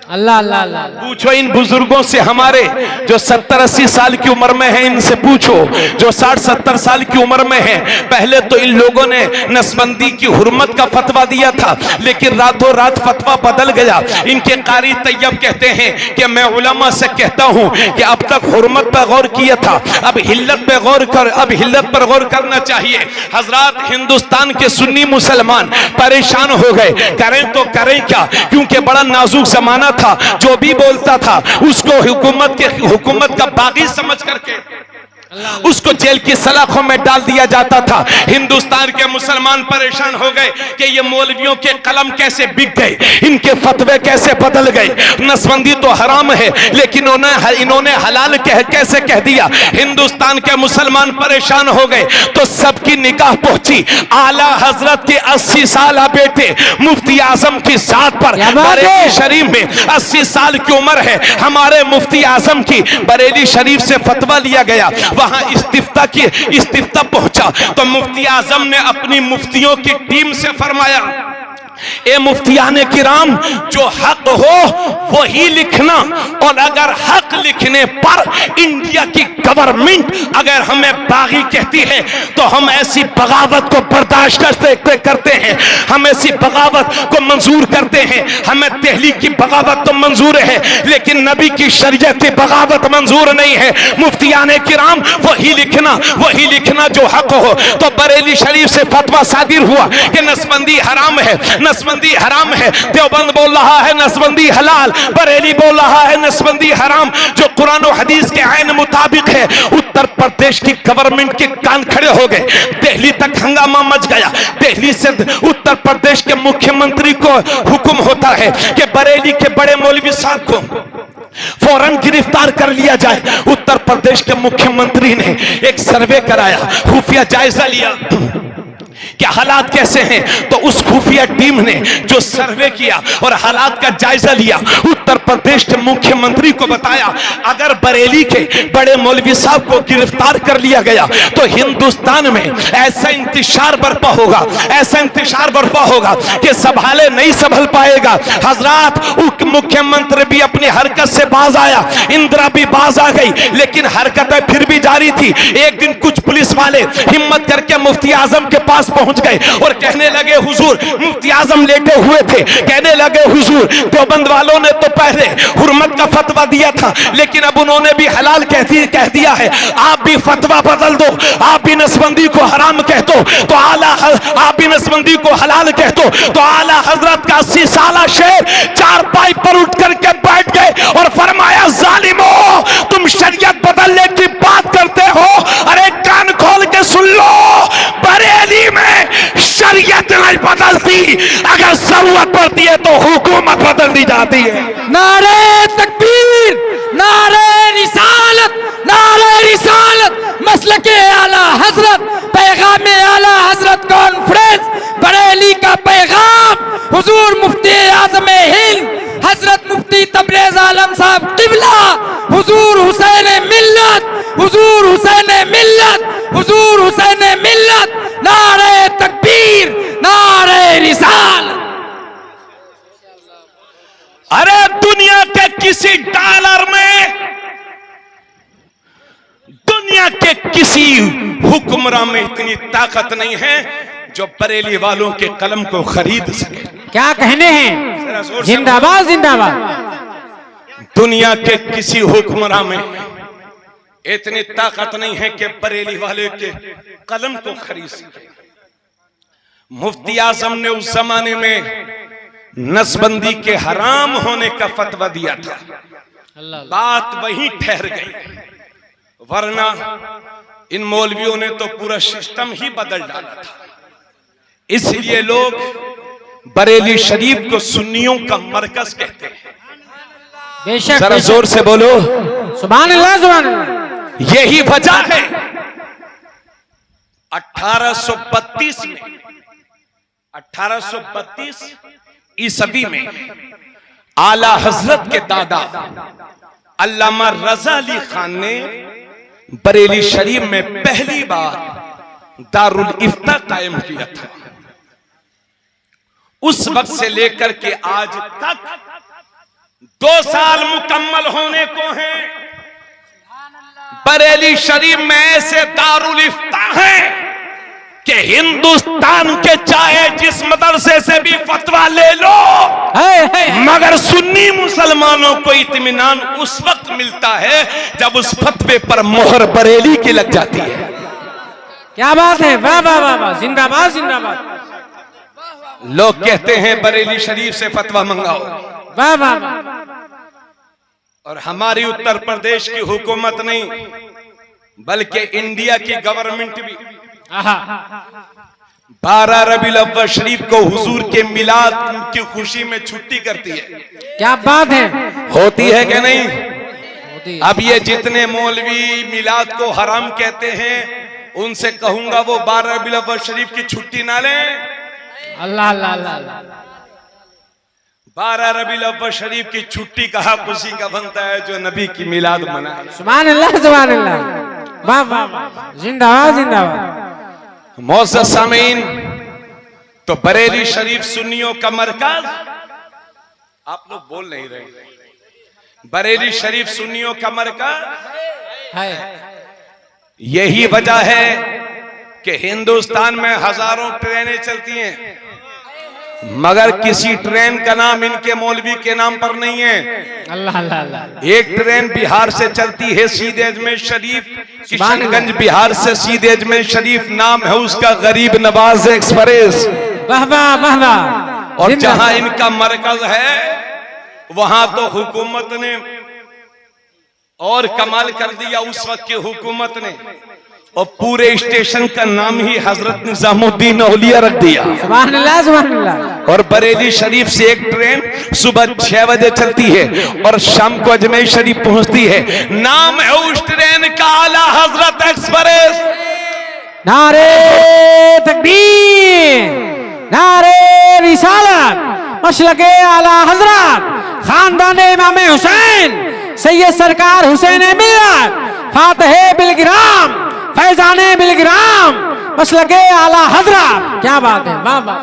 अल्लाह अल्लाह अल्लाह। पूछो इन बुजुर्गों से, हमारे जो 70-80 साल की उम्र में हैं, इनसे पूछो जो 60-70 साल की उम्र में हैं। पहले तो इन लोगों ने नसबंदी की हुर्मत का फतवा दिया था, लेकिन रातों रात फतवा बदल गया। इनके कारी तैयब कहते हैं कि मैं उलमा से कहता हूं कि अब तक हुर्मत पर गौर किया था, अब हिल्लत पे गौर कर, अब हिल्लत पर गौर करना चाहिए। हजरात, हिंदुस्तान के सुन्नी मुसलमान परेशान हो गए, करें तो करें क्या, क्योंकि बड़ा नाजुक जमाना था। जो भी बोलता था उसको हुकूमत का बागी समझ करके उसको जेल की सलाखों में डाल दिया जाता था। हिंदुस्तान के मुसलमान परेशान हो गए कि ये मौलवियों के कलम कैसे बिक गए, इनके फतवे कैसे बदल गए। नसबंदी तो हराम है लेकिन इन्होंने हलाल कैसे कह दिया। हिंदुस्तान के मुसलमान परेशान हो गए तो सबकी निगाह पहुंची आला हजरत के 80 साल बेटे मुफ्ती आजम की जात पर। बरेली शरीफ में 80 साल की उम्र है हमारे मुफ्ती आजम की, बरेली शरीफ से फतवा लिया गया। वहां इस्तिफ्ता पहुंचा तो मुफ्ती आजम ने अपनी मुफ्तियों की टीम से फरमाया, ए मुफ्तियाने किराम, जो हक हो वही लिखना, और अगर हक लिखने पर इंडिया की गवर्नमेंट अगर हमें बागी कहती है तो हम ऐसी बगावत को बर्दाश्त करते हैं, हम ऐसी बगावत को मंजूर करते हैं। हमें दिल्ली की बगावत तो मंजूर है लेकिन नबी की शरीयत की बगावत मंजूर नहीं है। मुफ्तियाने किराम, वही लिखना जो हक हो। तो बरेली शरीफ से फतवा सादिर हुआ कि नसबंदी हराम है, नसबंदी हराम है। देवबंद बोल रहा है नसबंदी हलाल, बरेली बोल रहा है नसबंदी हराम, जो कुरान और हदीस के आईन मुताबिक है। उत्तर प्रदेश की गवर्नमेंट के कान खड़े हो गए, दिल्ली तक हंगामा मच गया। दिल्ली से उत्तर प्रदेश के मुख्यमंत्री को हुक्म होता है कि बरेली के बड़े मौलवी साहब को फौरन गिरफ्तार कर लिया जाए। उत्तर प्रदेश के मुख्यमंत्री ने एक सर्वे कराया, खुफिया जायजा लिया कि हालात कैसे हैं। तो उस खुफिया टीम ने जो सर्वे किया और हालात का जायजा लिया, उत्तर प्रदेश के मुख्यमंत्री को बताया, अगर बरेली के बड़े मौलवी साहब को गिरफ्तार कर लिया गया तो हिंदुस्तान में ऐसा इंतशार बर्पा होगा कि संभाले नहीं संभल पाएगा। हजरात, मुख्यमंत्री भी अपनी हरकत से बाज आया, इंदिरा भी बाज आ गई, लेकिन हरकतें फिर भी जारी थी। एक दिन कुछ पुलिस वाले हिम्मत करके मुफ्ती आजम के पास पहुंच गए और कहने लगे, हुजूर, मुफ्ती आजम लेटे हुए थे, कहने लगे, हुजूर, देवबंद वालों ने तो पहले हुर्मत का फतवा दिया था लेकिन अब उन्होंने भी हलाल कह दिया है, आप भी फतवा बदल दो, आप भी नसबंदी को हराम कह दो तो आप भी नसबंदी को हलाल कह दो। तो आला हजरत का 80 साला शेर चारपाई पर उठ करके बैठ गए और फरमाया, जालिमो, तुम शरीयत बदलने की बात करते हो, अरे कान खोल के सुन लो, बरेली में शरीयत नहीं बदलती, अगर जरूरत पड़ती है तो हुकूमत बदल दी जाती है। नारे तकबीर, नारे रिसालत, नारे रिसालत, मसलके आला हजरत, पैगाम आला हजरत कॉन्फ्रेंस बरेली का पैगाम हुजूर मुफ्ती आज़म हिंद हजरत मुफ्ती तबरेज आलम साहब किबला, हुजूर हुसैन मिल्लत, हुजूर हुसैन मिल्लत, हुजूर हुसैन मिल्लत, नारे तकबीर, नारे रिसालत। अरे दुनिया के किसी डॉलर में, दुनिया के किसी हुक्मरान में इतनी ताकत नहीं है जो बरेली वालों के कलम को खरीद सके। क्या कहने हैं, जिंदाबाद जिंदाबाद। दुनिया के किसी हुक्मरान में इतनी ताकत नहीं है कि बरेली वाले के कलम को खरीद सके। मुफ्ती आजम ने उस जमाने में नसबंदी के हराम होने का फतवा दिया था, बात वहीं ठहर गई, वरना इन मौलवियों ने तो पूरा सिस्टम ही बदल डाला था। इसलिए लोग बरेली शरीफ को सुन्नियों का मरकज कहते हैं। बेशक, जरा जोर से बोलो, सुभान अल्लाह, सुभान अल्लाह। यही वजह है 1832 ईसवी में आला हजरत के दादा अल्लामा रजा अली खान ने बरेली शरीफ में पहली बार दारुल इफ्ता कायम किया था। उस वक्त से लेकर के आज तक 2 साल मुकम्मल होने को हैं। बरेली शरीफ में ऐसे दारुल इफ्ता हैं कि हिंदुस्तान के चाहे जिस मदरसे से भी फतवा ले लो, मगर सुन्नी मुसलमानों को इत्मीनान उस वक्त मिलता है जब उस फतवे पर मोहर बरेली की लग जाती है। क्या बात है, वाह वाह वाह वाह, जिंदाबाद जिंदाबाद। लोग कहते हैं बरेली शरीफ से फतवा मंगाओ, वाह वाह वाह। और हमारी उत्तर प्रदेश की हुकूमत नहीं, बल्कि इंडिया की गवर्नमेंट भी आहा 12 रबीउल अव्वल शरीफ को हुजूर के मिलाद की खुशी में छुट्टी करती है। क्या बात है, होती है कि नहीं? होती है। अब ये जितने मौलवी मिलाद को हराम कहते हैं उनसे कहूंगा वो 12 रबीउल अव्वल शरीफ की छुट्टी ना लें। अल्लाह अल्लाह अल्लाह 12 रबीउल अव्वल शरीफ की छुट्टी का हक उसी का बनता है जो नबी की मिलाद मनाए। सुभान अल्लाह सुभान अल्लाह, वाह वाह वाह, जिंदाबाद जिंदाबाद। मौजूद सामीन, तो बरेली शरीफ सुन्नियों का मरकज, आप लोग बोल नहीं रहे, बरेली शरीफ सुन्नियों का मरकज है। यही वजह है कि हिंदुस्तान में हजारों ट्रेनें चलती हैं मगर किसी ट्रेन का नाम इनके मौलवी के नाम पर नहीं है। अल्लाह अल्लाह अल्लाह। एक ट्रेन बिहार से चलती है सीधे अजमेर शरीफ, किशनगंज बिहार से सीधे अजमेर शरीफ, नाम है उसका गरीब नवाज एक्सप्रेस। वाह वाह वाह वाह। और जहां इनका मरकज है वहां तो हुकूमत ने और कमाल कर दिया, उस वक्त की हुकूमत ने, और पूरे स्टेशन का नाम ही हजरत निजामुद्दीन औलिया रख दिया। सुभान अल्लाह सुभान अल्लाह। और बरेली शरीफ से एक ट्रेन सुबह 6 बजे चलती है और शाम को अजमेर शरीफ पहुंचती है। नाम है उस ट्रेन का आला हजरत एक्सप्रेस। नारे तकबीर, नारे रिसालत, मसलके आला हजरत, खानदान इमाम हुसैन, सैयद सरकार हुसैन मिल्लत, फातह बिलगिराम, फैजाने बिलगिराम, मसलके आला हजरत। क्या बात है, वाह वाह।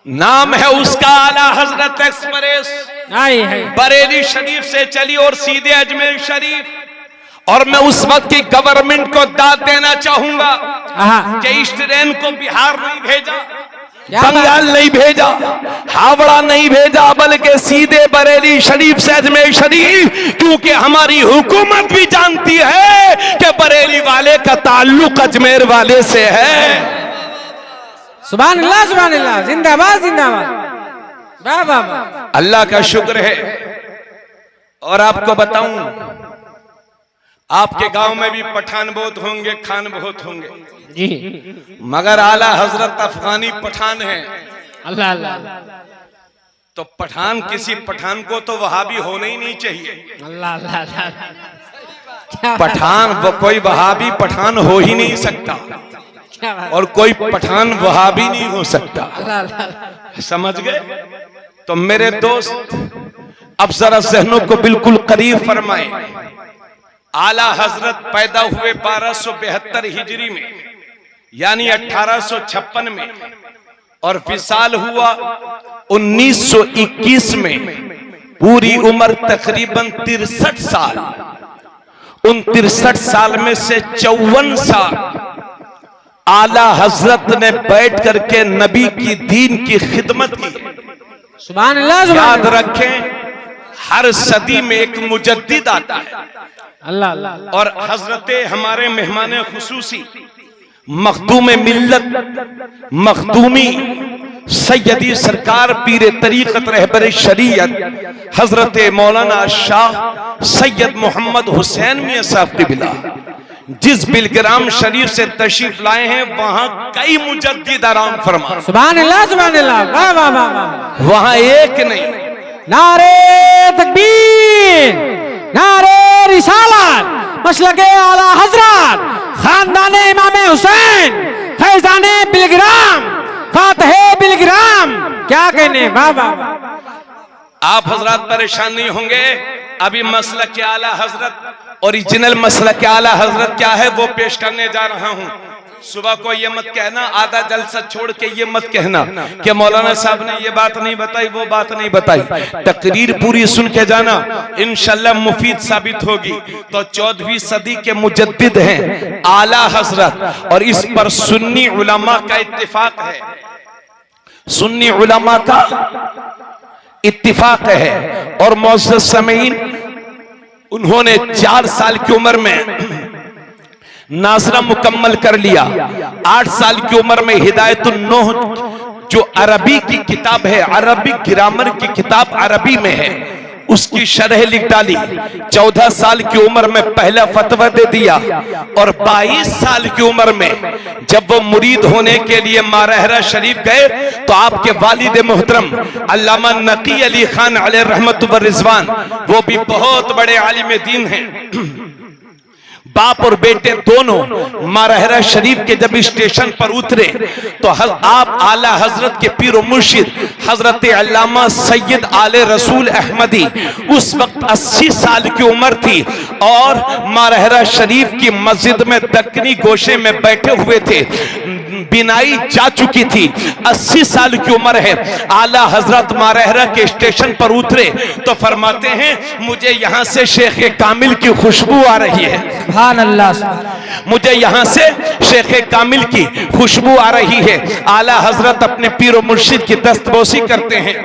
नाम है उसका आला हजरत एक्सप्रेस। आई है बरेली शरीफ से चली और सीधे अजमेर शरीफ। और मैं उस वक्त की गवर्नमेंट को दाद देना चाहूंगा कि इस ट्रेन को बिहार नहीं भेजा, बंगाल नहीं भेजा, हावड़ा नहीं भेजा, बल्कि सीधे बरेली शरीफ से अजमेर शरीफ, क्योंकि हमारी हुकूमत भी जानती है कि बरेली वाले का ताल्लुक अजमेर वाले से है। सुभान अल्लाह, जिंदाबाद जिंदाबाद, वाह वाह वाह। अल्लाह का शुक्र है। और आपको बताऊं, आपके गांव में भी पठान बहुत होंगे, खान बहुत होंगे जी, मगर आला हजरत अफगानी पठान है। अल्लाह अल्लाह। तो पठान, किसी पठान को तो वहाबी होना ही नहीं चाहिए। अल्लाह अल्लाह अल्लाह। पठान कोई वहाबी पठान हो ही नहीं सकता क्या बात, और कोई पठान वहाबी नहीं हो सकता। अल्लाह अल्लाह। समझ गए? तो मेरे दोस्त अब जरा जहनों को बिल्कुल करीब फरमाए। आला हजरत पैदा हुए 1272 हिजरी में, यानी 1856 में, और विसाल हुआ 1921 में। पूरी उम्र तकरीबन 63 साल। उन 63 साल में से 54 साल आला हजरत ने बैठ करके नबी की दीन की खिदमत की। सुभान अल्लाह। याद रखें, हर सदी में एक मुजद्दिद आता है। अल्लाह अल्लाह। और हजरत हमारे मेहमान खुसूसी मखदूम मिल्लत, मखदूमी सैयदी सरकार पीर तरीक़त रहबर शरीयत हजरत मौलाना शाह सैयद मोहम्मद हुसैन मियां साहब क़िबला जिस बिलग्राम शरीफ से तशरीफ लाए हैं, वहां कई मुजद्दिद आराम फरमा। सुभान अल्लाह सुभान अल्लाह, वाह वाह वाह वाह। वहां एक नहीं, नारे तकबीर, नारे रिसालत, मसलके आला हजरत, खानदाने इमाम हुसैन, फैजाने बिलग्राम, फातह बिलग्राम। क्या कहने, वाह वाह। आप हजरत परेशान नहीं होंगे। अभी मसलक के आला हजरत, ओरिजिनल मसलक के आला हजरत क्या है वो पेश करने जा रहा हूं। सुबह को ये मत कहना, आधा जलसा छोड़ के ये मत कहना कि मौलाना साहब ने ये बात नहीं बताई, वो बात नहीं बताई। तकरीर पूरी सुन के जाना, इंशाल्लाह मुफीद साबित होगी। तो 14वीं सदी के मुजद्दिद हैं आला हजरत, और इस पर सुन्नी उलमा का इत्तिफाक है। सुन्नी उलमा का इत्तिफाक है। और मौजूद समीन, उन्होंने 4 साल की उम्र में नाज़रा मुकम्मल कर लिया। 8 साल की उम्र में हिदायतुन्नूह, जो अरबी की किताब है, अरबी ग्रामर की किताब अरबी में है, उसकी शरह लिख डाली। 14 साल की उम्र में पहला फतवा दे दिया और 22 साल की उम्र में जब वो मुरीद होने के लिए मारहरा शरीफ गए तो आपके वालिद मोहतरम अल्लामा नकी अली खान अलैहि रहमत व रिजवान, वो भी बहुत बड़े आलिम दीन हैं, बाप और बेटे दोनों मारहरा शरीफ के जब स्टेशन पर उतरे तो आप आला हजरत के पीर मुर्शिद हजरत अल्लामा सैयद आले रसूल अहमदी उस वक्त 80 साल की उम्र थी और मारहरा शरीफ की मस्जिद में दक्कनी गोशे में बैठे हुए थे। बिनाई जा चुकी थी, 80 साल की उम्र है। आला हजरत मारहरा के स्टेशन पर उतरे तो फरमाते हैं मुझे यहां से शेख कामिल की खुशबू आ रही है। सुभान अल्लाह। मुझे यहां से शेख कामिल की खुशबू आ रही है। आला हजरत अपने पीर मुर्शिद की दस्तबोसी करते हैं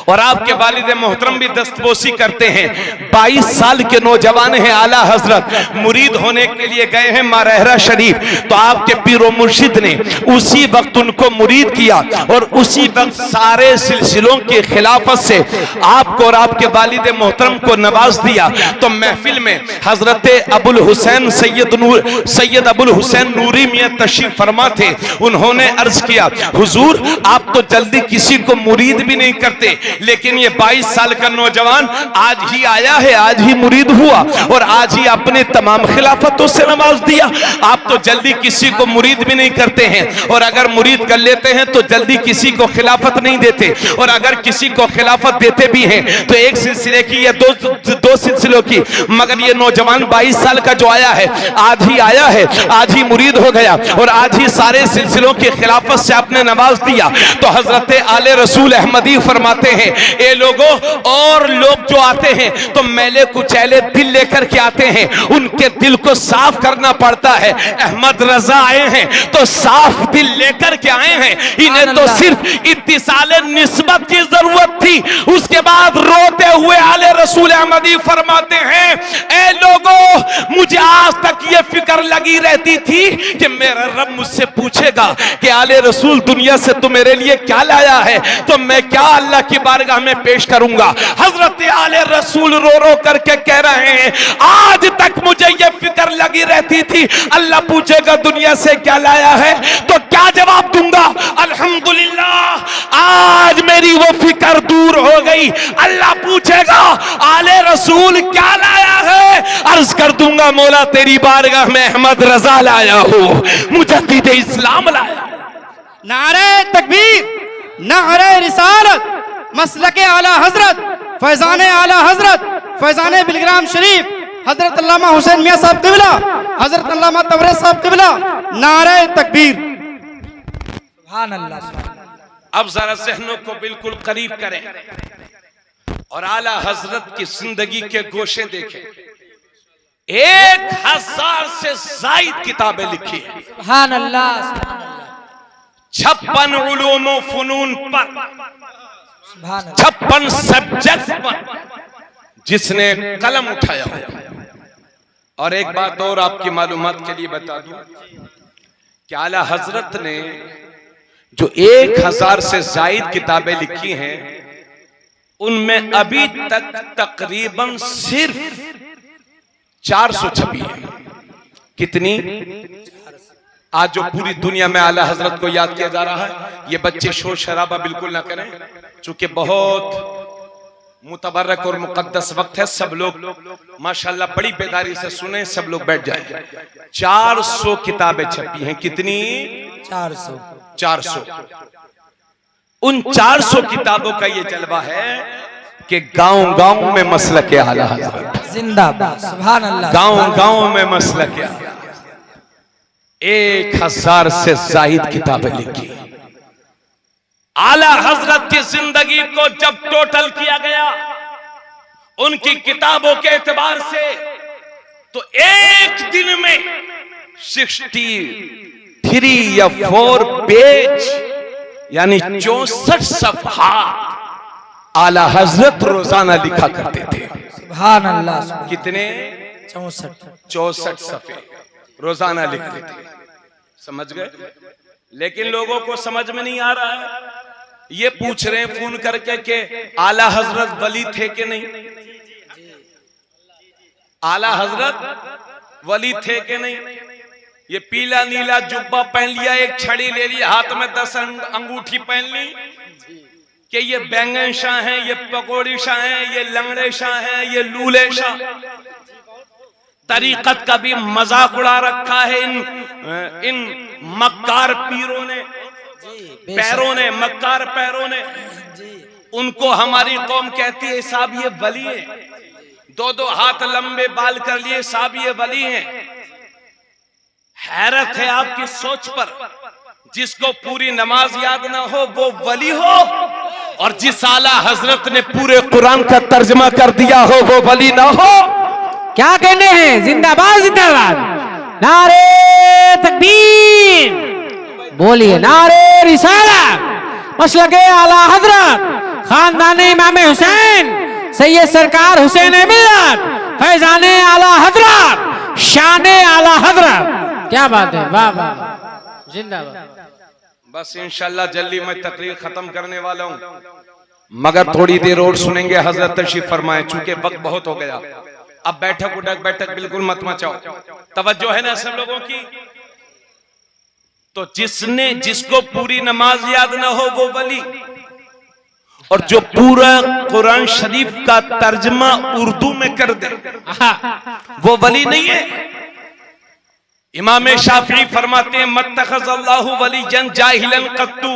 और आपके वालिद मोहतरम भी दस्तबोसी करते हैं। 22 साल के नौजवान हैं, आला हजरत मुरीद होने के लिए गए हैं मारहरा शरीफ, तो आपके पीरो मुर्शिद ने उसी वक्त उनको मुरीद किया और उसी वक्त सारे सिलसिलों की खिलाफत से आपको और आपके वालिद मोहतरम को नवाज दिया। तो महफिल में हजरत अबुल हुसैन सैयद अबुल हुसैन नूरी मियां तशरीफ फरमा थे। उन्होंने अर्ज किया हुजूर आप तो जल्दी किसी को मुरीद भी नहीं करते, लेकिन ये 22 साल का नौजवान आज ही आया है, आज ही मुरीद हुआ और आज ही अपने तमाम खिलाफतों से नवाज दिया। आप तो जल्दी किसी को मुरीद भी नहीं करते हैं और अगर मुरीद कर लेते हैं तो जल्दी किसी को खिलाफत नहीं देते और अगर किसी को खिलाफत देते भी हैं तो एक सिलसिले की या दो सिलसिलों की। मगर ये नौजवान 22 साल का जो आया है आज ही आया है, आज ही मुरीद हो गया और आज ही सारे सिलसिलों की खिलाफत से आपने नवाज दिया। तो हजरत आले रसूल अहमदी फरमाते हैं ये लोगों और लोग जो आते हैं तो मैले कुचैले दिल लेकर के आते हैं, उनके दिल को साफ करना पड़ता है। अहमद रजा आए हैं तो साफ दिल लेकर के आए हैं, इन्हें तो सिर्फ इत्तिसाले निस्बत की जरूरत थी। उसके बाद रोते हुए आले रसूल अहमदी फरमाते हैं ए लोगों मुझे आज तक ये फिक्र लगी रहती थी कि मेरा रब मुझसे पूछेगा कि आले रसूल दुनिया से तू मेरे लिए क्या लाया है, तो मैं क्या अल्लाह की बारगाह में पेश करूंगा। हजरत आले रसूल रो रो करके कह रहे हैं आज तक मुझे ये फिक्र लगी रहती थी अल्लाह पूछेगा दुनिया से क्या लाया है, तो क्या जवाब दूंगा। अल्हम्दुलिल्लाह आज मेरी वो फिक्र दूर हो गई। अल्लाह पूछेगा आले रसूल क्या लाया है, अर्ज कर दूंगा मौला तेरी बारगाह में अहमद रजा लाया हूं, मुजद्दिद इस्लाम लाया। नारे तकबीर, नारे रिसालत, मसलके आला हजरत, फैजाने आला हजरत, फैजाने बिलग्राम शरीफ, हजरत अल्लामा हुसैन मियां साहब किबला, हजरत अल्लामा तबरेज साहब किबला, नारे तकबीर। सुभान अल्लाह। अब जरा ज़हनों को बिल्कुल करीब करें और आला हजरत की जिंदगी के गोशे देखें। 1000 से जायद किताबें लिखी हैं। सुभान अल्लाह। 56 उलूम व फनून पर, सुभान अल्लाह। 56 सब्जेक्ट पर जिसने कलम उठाया हो। और एक बात और आपकी मालूमात के लिए बता दूं कि आला हजरत ने जो 1000 से जायद किताबें लिखी हैं उनमें अभी तक तकरीबन सिर्फ 400 छपी है। कितनी? आज जो पूरी दुनिया में आला हजरत को याद किया जा रहा है, ये बच्चे शोर शराबा बिल्कुल ना करें, चूंकि बहुत मुतबरक और मुकद्दस वक्त है। सब लोग माशाल्लाह बड़ी बेदारी से सुने, सब लोग बैठ जाएं। 400 किताबें छपी हैं। कितनी? 400। उन 400 किताबों का ये जलवा है कि गांव गांव में मसलक आला हजरत जिंदाबाद। सुभान अल्लाह। गांव गांव में मसलक 1000 से जायद किताबें लिखी। आला हजरत की जिंदगी को जब टोटल किया गया उनकी किताबों के एतबार से तो एक दिन में 63 या 4 पेज यानी 64 सफहा आला हजरत रोजाना लिखा करते थे। सुभान अल्लाह। कितने? 64 सफे रोजाना लिखते थे। समझ गए? लेकिन लोगों को समझ में नहीं आ रहा है। ये पूछ रहे हैं फोन करके कि आला हजरत वली थे कि नहीं, आला हजरत वली थे कि नहीं। ये पीला नीला जुब्बा पहन लिया, एक छड़ी ले ली, हाथ में 10 अंगूठी पहन ली कि ये बैंगन शाह हैं, ये पकौड़ी शाह हैं, ये लंगड़े शाह हैं, ये लूले शाह। तरीकत का भी मजाक उड़ा रखा है इन मक्कार पीरों ने, पैरों ने, मक्कार पैरों ने। उनको हमारी कौम कहती है साहब ये वली है, 2-2 हाथ लंबे बाल कर लिए, साहब ये वली हैं। हैरत है आपकी सोच पर, जिसको पूरी नमाज याद ना हो वो वली हो, और जिस आला हजरत ने पूरे कुरान का तर्जमा कर दिया हो वो वली ना हो। क्या कहने हैं? जिंदाबाद जिंदाबाद, नारे तकबीर, बोलिए नारे रिसालत, मसलके आला हजरत, खानदाने इमाम हुसैन, सैयद सरकार हुसैन मिल्लत, फैजाने आला हजरत, शाने आला हजरत। क्या बात है, वाह वाह, जिंदाबाद। बस इंशाल्लाह जल्दी मैं तकरीर खत्म करने वाला हूं, मगर थोड़ी देर और सुनेंगे। हजरत तशरीफ फरमाए, चूंकि वक्त बहुत हो गया। अब बैठक उठक बैठक बिल्कुल मत मचाओ, तवज्जो है ना सब लोगों की। तो जिसको पूरी नमाज याद ना हो वो वली, और जो पूरा कुरान शरीफ का तर्जमा उर्दू में कर दे वो वली नहीं है। इमाम शाफी फरमाते हैं मत्तखज़ल्लाहु वलियन जाहिलन कत्तु,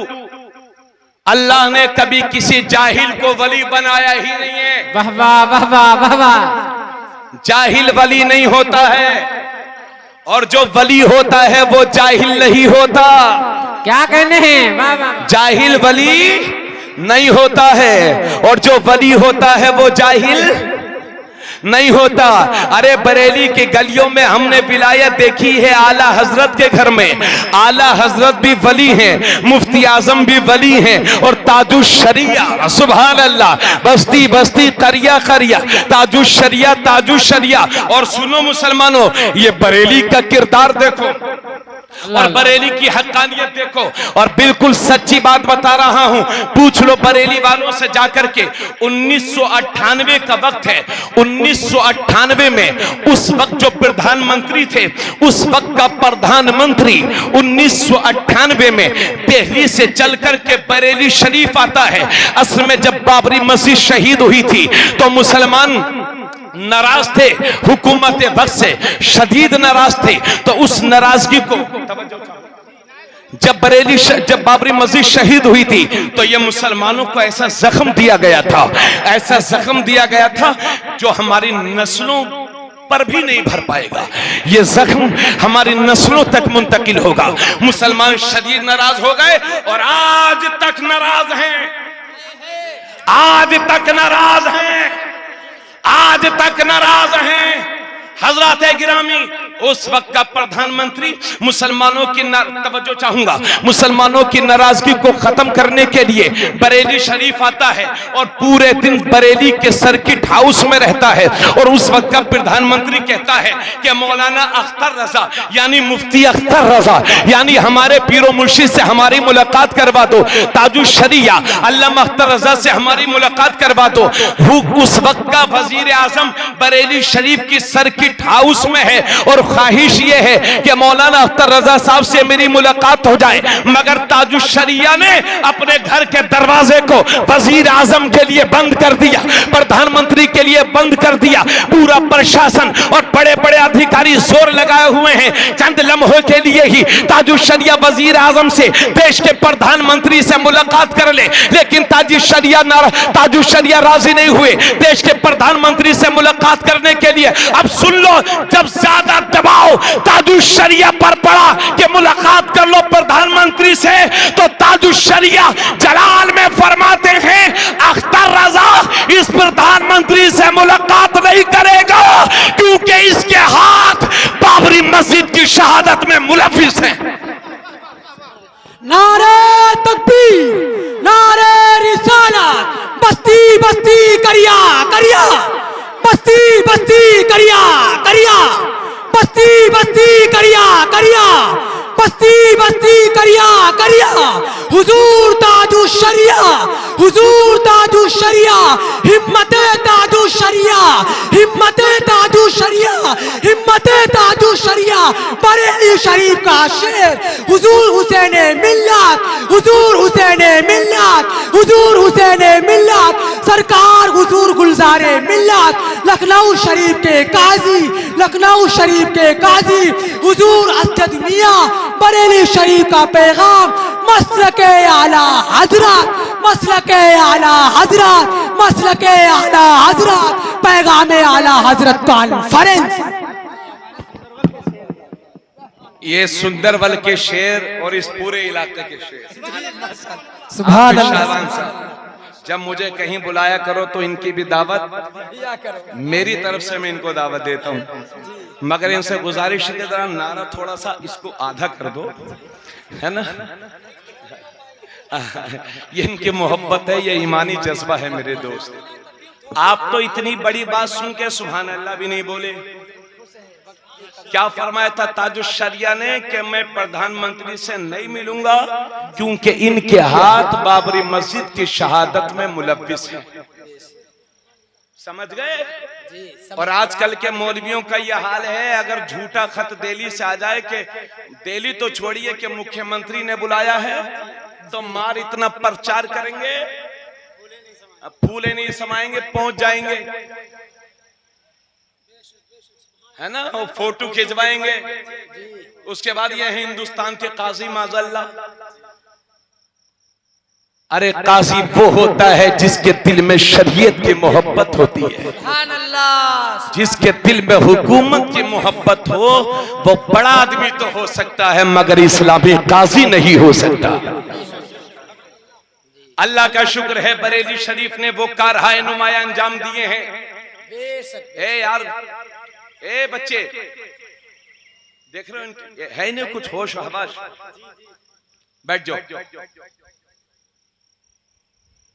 अल्लाह ने कभी किसी जाहिल को वली बनाया ही नहीं है। वाह वाह वाह वाह वाह वाह। जाहिल वली नहीं होता है, और जो वली होता है वो जाहिल नहीं होता। क्या कहने हैं, वाह वाह। जाहिल वली नहीं होता है, और जो वली होता है वो जाहिल नहीं होता। अरे बरेली की गलियों में हमने विलायत देखी है आला हजरत के घर में। आला हजरत भी वली हैं, मुफ्ती आजम भी वली हैं, और ताजुश शरिया, सुभान अल्लाह, बस्ती बस्ती करिया करिया, ताजुश शरिया ताजुश शरिया। और सुनो मुसलमानों, ये बरेली का किरदार देखो और बरेली की हक्कानियत देखो, और बिल्कुल सच्ची बात बता रहा हूं। पूछ लो बरेली वालों से जाकर के, 1998 का वक्त है। 1998 में उस वक्त जो प्रधानमंत्री थे, उस वक्त का प्रधानमंत्री 1998 में दिल्ली से चल करके बरेली शरीफ आता है। असल में जब बाबरी मस्जिद शहीद हुई थी तो मुसलमान नाराज थे, हुकूमत वक्त से शदीद नाराज थे। तो उस नाराजगी को जब बाबरी मस्जिद शहीद हुई थी तो ये मुसलमानों को ऐसा जख्म दिया गया था, ऐसा जख्म दिया गया था जो हमारी नस्लों पर भी नहीं भर पाएगा। ये जख्म हमारी नस्लों तक मुंतकिल होगा। मुसलमान शदीद नाराज हो गए और आज तक नाराज हैं, आज तक नाराज हैं, आज तक नाराज हैं। हजरत गिरामी, उस वक्त का प्रधानमंत्री मुसलमानों की तवज्जो चाहूंगा, मुसलमानों की नाराजगी को खत्म करने के लिए बरेली शरीफ आता है और पूरे दिन बरेली के सर्किट हाउस में रहता है। और उस वक्त का प्रधानमंत्री कहता है कि मौलाना अख्तर रजा यानी मुफ्ती अख्तर रजा यानी हमारे पीरो मुर्शिद से हमारी मुलाकात करवा दो, ताजुश शरिया अल्लामा अख्तर रजा से हमारी मुलाकात करवा दो। उस वक्त का वजीर आजम बरेली शरीफ की सर्किट हाउस में है और ख्वाहिश ये है कि मौलाना अख्तर रजा साहब से मेरी मुलाकात हो जाए, मगर ताजुश शरिया ने अपने घर के दरवाजे को वजीर आजम के लिए बंद कर दिया, प्रधानमंत्री के लिए बंद कर दिया। पूरा प्रशासन और बड़े बड़े अधिकारी जोर लगाए हुए हैं चंद लम्हों के लिए ही ताजुश शरिया वजीर आजम से, देश के प्रधानमंत्री से मुलाकात कर ले, लेकिन ताजुश शरिया राजी नहीं हुए देश के प्रधानमंत्री से मुलाकात करने के लिए। अब सुन लो, जब ज्यादा दबाव ताजुश शरिया पर पड़ा कि मुलाकात कर लो प्रधानमंत्री से, तो ताजुश शरिया जलाल में फरमाते हैं अख्तर रजा इस प्रधानमंत्री से मुलाकात नहीं करेगा क्योंकि इसके हाथ बाबरी मस्जिद की शहादत में मुलविस हैं। नारे तकबीर, नारे रिसालत, बस्ती बस्ती करिया करिया, बस्ती बस्ती करिया करिया, बस्ती बस्ती करिया करिया। बस्ती बस्ती करिया करिया हुजूर ताजु शरिया, हुजूर ताजु शरिया, हिम्मते ताजु शरिया, हिम्मते ताजु शरिया, हिम्मते ताजु शरिया, बरेली शरीफ का शेर हुजूर हुसैन मिल्लत, हुजूर हुसैन मिल्लत, हुजूर हुसैन मिल्लत, सरकार हुजूर गुलजारे मिल्लत, लखनऊ शरीफ के काजी, लखनऊ शरीफ के काजी हुजूर असद मियां, बरेली शरीफ का पैगाम मसलके आला हजरत, मसलके आला हजरत, मसलके आला हजरत, पैगामे आला हजरत कॉन्फ्रेंस। ये सुंदरबल के शेर और इस पूरे इलाके के शेर। सुभान अल्लाह। शाबान साहब, जब मुझे कहीं बुलाया करो तो इनकी भी दावत मेरी तरफ से मैं इनको दावत देता हूँ, मगर इनसे गुजारिश के दौरान नारा थोड़ा सा इसको आधा कर दो, है ना। ये इनकी मोहब्बत है, ये ईमानी जज्बा है मेरे दोस्त। आप तो इतनी बड़ी बात सुन के सुभान अल्लाह भी नहीं बोले। क्या फरमाया था ताजुश शरिया ने कि मैं प्रधानमंत्री से नहीं मिलूंगा क्योंकि इनके हाथ बाबरी मस्जिद की शहादत में मुलव्विस है। समझ गए? और आजकल के मौलवियों का यह हाल है, अगर झूठा खत दिल्ली से आ जाए कि दिल्ली तो छोड़िए कि मुख्यमंत्री ने बुलाया है, तो मार इतना प्रचार करेंगे, फूले नहीं समाएंगे, पहुंच जाएंगे, है ना, वो फोटो खिंचवाएंगे। उसके बाद ये है हिंदुस्तान के काजी माजल्ला। अरे काजी वो होता है जिसके दिल में शरीयत की मोहब्बत होती है, जिसके दिल में हुकूमत की मोहब्बत हो। वो बड़ा आदमी तो हो सकता है मगर इस्लामी काजी नहीं हो सकता। अल्लाह का शुक्र है बरेली शरीफ ने वो कारहाय नुमाया अंजाम दिए हैं। ए यार, ए बच्चे देख रहे हो, है नहीं कुछ होश हवास, बैठ जाओ।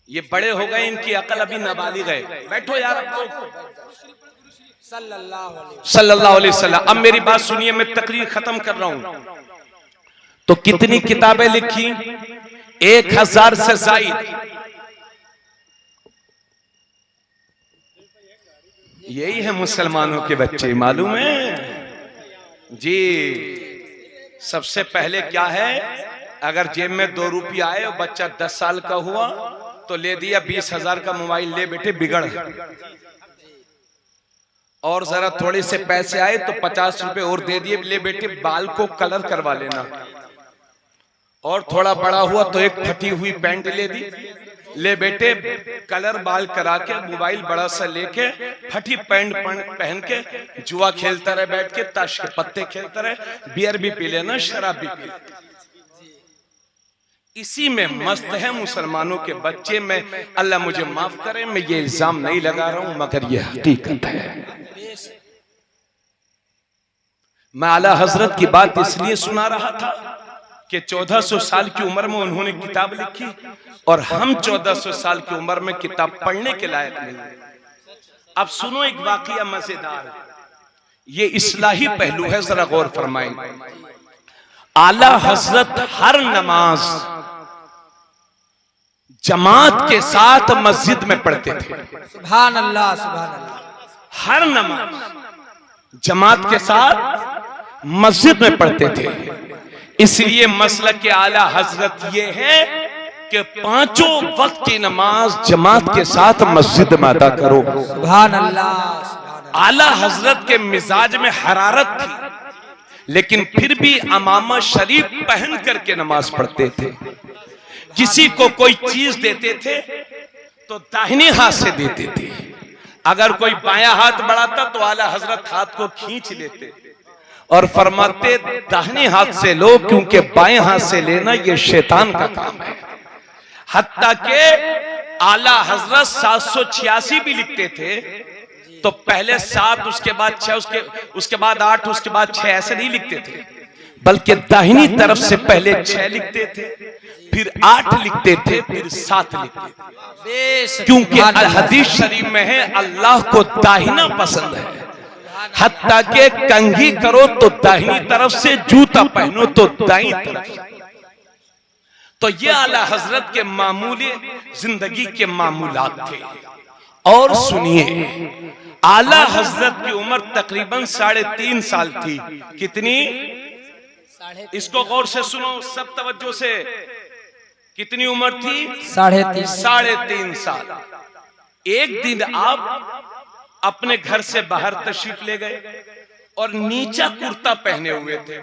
ये बड़े हो गए, इनकी अकल अभी नाबालिग है, बैठो यार। सल्लल्लाहु अलैहि वसल्लम। अब मेरी बात सुनिए, मैं तकरीर खत्म कर रहा हूं। तो कितनी किताबें लिखी? 1000 से ज्यादा। यही है मुसलमानों के बच्चे, मालूम है जी। सबसे पहले क्या है, अगर जेब में 2 रुपया आए और बच्चा 10 साल का हुआ तो ले दिया 20,000 का मोबाइल, ले बेटे बिगड़। और जरा थोड़े से पैसे आए तो 50 रुपए और दे दिए, ले बेटे बाल को कलर करवा लेना। और थोड़ा बड़ा हुआ तो एक फटी हुई पैंट ले दी, ले बेटे कलर बाल करा के मोबाइल बड़ा सा लेके फटी पैंट पहन के जुआ खेलता रहे, बैठ के ताश के पत्ते खेलता रहे, बियर भी पी लेना, शराब भी पी। इसी में मस्त है मुसलमानों के बच्चे। में अल्लाह मुझे माफ करे, मैं ये इल्जाम नहीं लगा रहा हूं मगर ये हकीकत है। मैं आला हजरत की बात इसलिए सुना रहा था कि 1400 साल की उम्र में उन्होंने किताब लिखी और हम 1400 साल की उम्र में किताब पढ़ने के लायक नहीं। अब सुनो एक वाकया मजेदार, ये इस्लाही पहलू है, जरा गौर फरमाएं। आला हजरत हर नमाज जमात के साथ मस्जिद में पढ़ते थे। सुभान अल्लाह, सुभान अल्लाह। हर नमाज जमात के साथ मस्जिद में पढ़ते थे। इसलिए मसलक के आला हजरत ये है कि 5 वक्त की नमाज जमात के साथ मस्जिद में अदा करो। सुभान अल्लाह। आला हजरत के मिजाज में हरारत थी, लेकिन फिर भी अमामा शरीफ पहन करके नमाज पढ़ते थे। किसी को कोई चीज देते थे तो दाहिने हाथ से देते थे, अगर कोई बायां हाथ बढ़ाता तो आला हजरत हाथ को खींच लेते और फरमाते दाहिने हाथ से लो, क्योंकि बाएं हाथ से लेना ये शैतान का काम है। हत्ता के आला हजरत 786 भी लिखते थे तो पहले 7, उसके बाद 6, उसके बाद 8, उसके बाद 6, ऐसे नहीं लिखते थे, बल्कि दाहिनी तरफ से पहले 6 लिखते थे, फिर 8 लिखते थे, फिर 7 लिखते थे। क्योंकि हदीस शरीफ में है अल्लाह को दाहिना पसंद है हत्ता के कंघी करो तो दाहिनी तरफ से, जूता पहनो तो दाईं तरफ से। तो ये आला हजरत के मामूली जिंदगी के मामूलात थे। और सुनिए, आला हजरत की उम्र तकरीबन 3.5 साल थी। कितनी? इसको गौर से सुनो, सब तवज्जो से। कितनी उम्र थी? 3.5 साल। एक दिन आप अपने घर से बाहर तशरीफ ले गए और नीचा कुर्ता पहने हुए थे।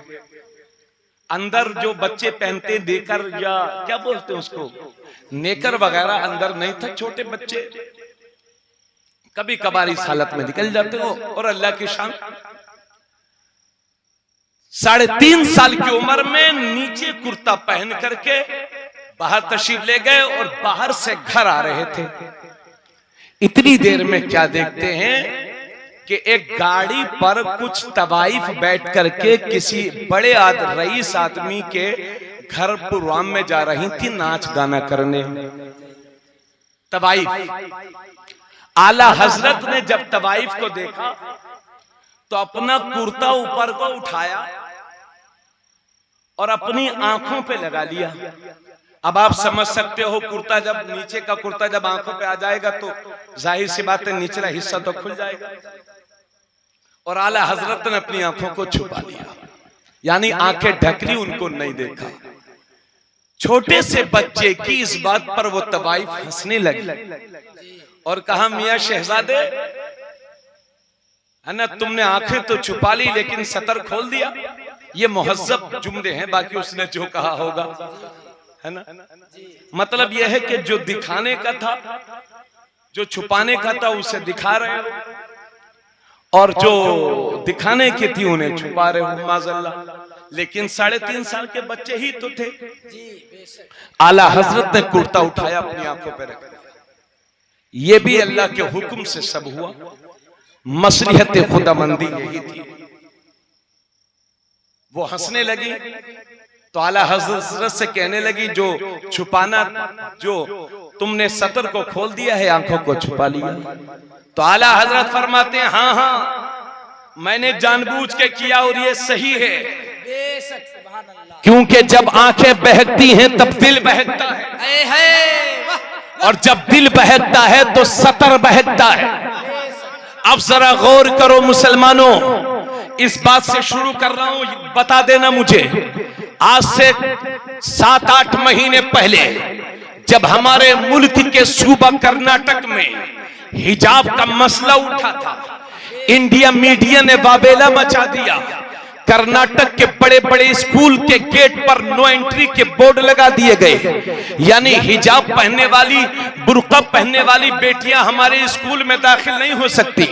अंदर जो बच्चे पहनते नेकर, या क्या बोलते हैं उसको, नेकर वगैरह अंदर नहीं था। छोटे बच्चे कभी कभार इस हालत में निकल जाते हो। और अल्लाह की शान, 3.5 साल की उम्र में नीचे कुर्ता पहन करके बाहर तशरीफ ले गए और बाहर से घर आ रहे थे। इतनी देर में क्या देखते हैं कि एक गाड़ी पर कुछ तवाइफ बैठ करके किसी बड़े रईस आदमी के घर प्रोग्राम में जा रही थी, नाच गाना करने। तवाइफ। आला हजरत ने जब तवाइफ को देखा तो अपना कुर्ता ऊपर को उठाया और अपनी आंखों पे लगा लिया। अब आप समझ सकते हो, कुर्ता जब नीचे का कुर्ता जब आंखों पे आ जाएगा तो जाहिर सी बात है निचला हिस्सा तो खुल जाएगा। और आला हजरत ने अपनी आंखों को छुपा लिया, यानी आंखें ढक ली, उनको नहीं देखा। छोटे से बच्चे की इस बात पर वो तवाइफ हंसने लगी और कहा, मियां शहजादे, है ना, तुमने आंखें तो छुपा ली लेकिन सतर खोल दिया। ये मुहज्जब जुमले हैं, बाकी उसने जो कहा होगा, है ना। मतलब यह है कि जो दिखाने का था, जो छुपाने का था उसे दिखा रहे हो, और जो दिखाने की थी उन्हें छुपा रहे हो, माज़अल्लाह। लेकिन 3.5 साल के बच्चे ही तो थे। आला हजरत ने कुर्ता उठाया, अपनी आंखों पर रखा। ये भी अल्लाह के हुक्म से सब हुआ। मसलिहत खुदामंदी यही थी। वो हंसने लगी तो आला हजरत से कहने लगी, जो छुपाना, जो तुमने सतर को खोल दिया है, आंखों को छुपा लिया। तो आला हजरत फरमाते हैं, हाँ हाँ, मैंने जानबूझ के किया और ये सही है, क्योंकि जब आंखें बहकती हैं तब दिल बहकता है, और जब दिल बहकता है तो सतर बहकता है। अब जरा गौर करो मुसलमानों, इस बात से शुरू कर रहा हूं, बता देना मुझे, आज से 7-8 महीने पहले जब हमारे मुल्क के सूबा कर्नाटक में हिजाब का मसला उठा था, इंडिया मीडिया ने वावेला मचा दिया। कर्नाटक के बड़े बड़े स्कूल के गेट पर नो एंट्री के बोर्ड लगा दिए गए, यानी हिजाब पहनने वाली, बुर्का पहनने वाली बेटियां हमारे स्कूल में दाखिल नहीं हो सकती।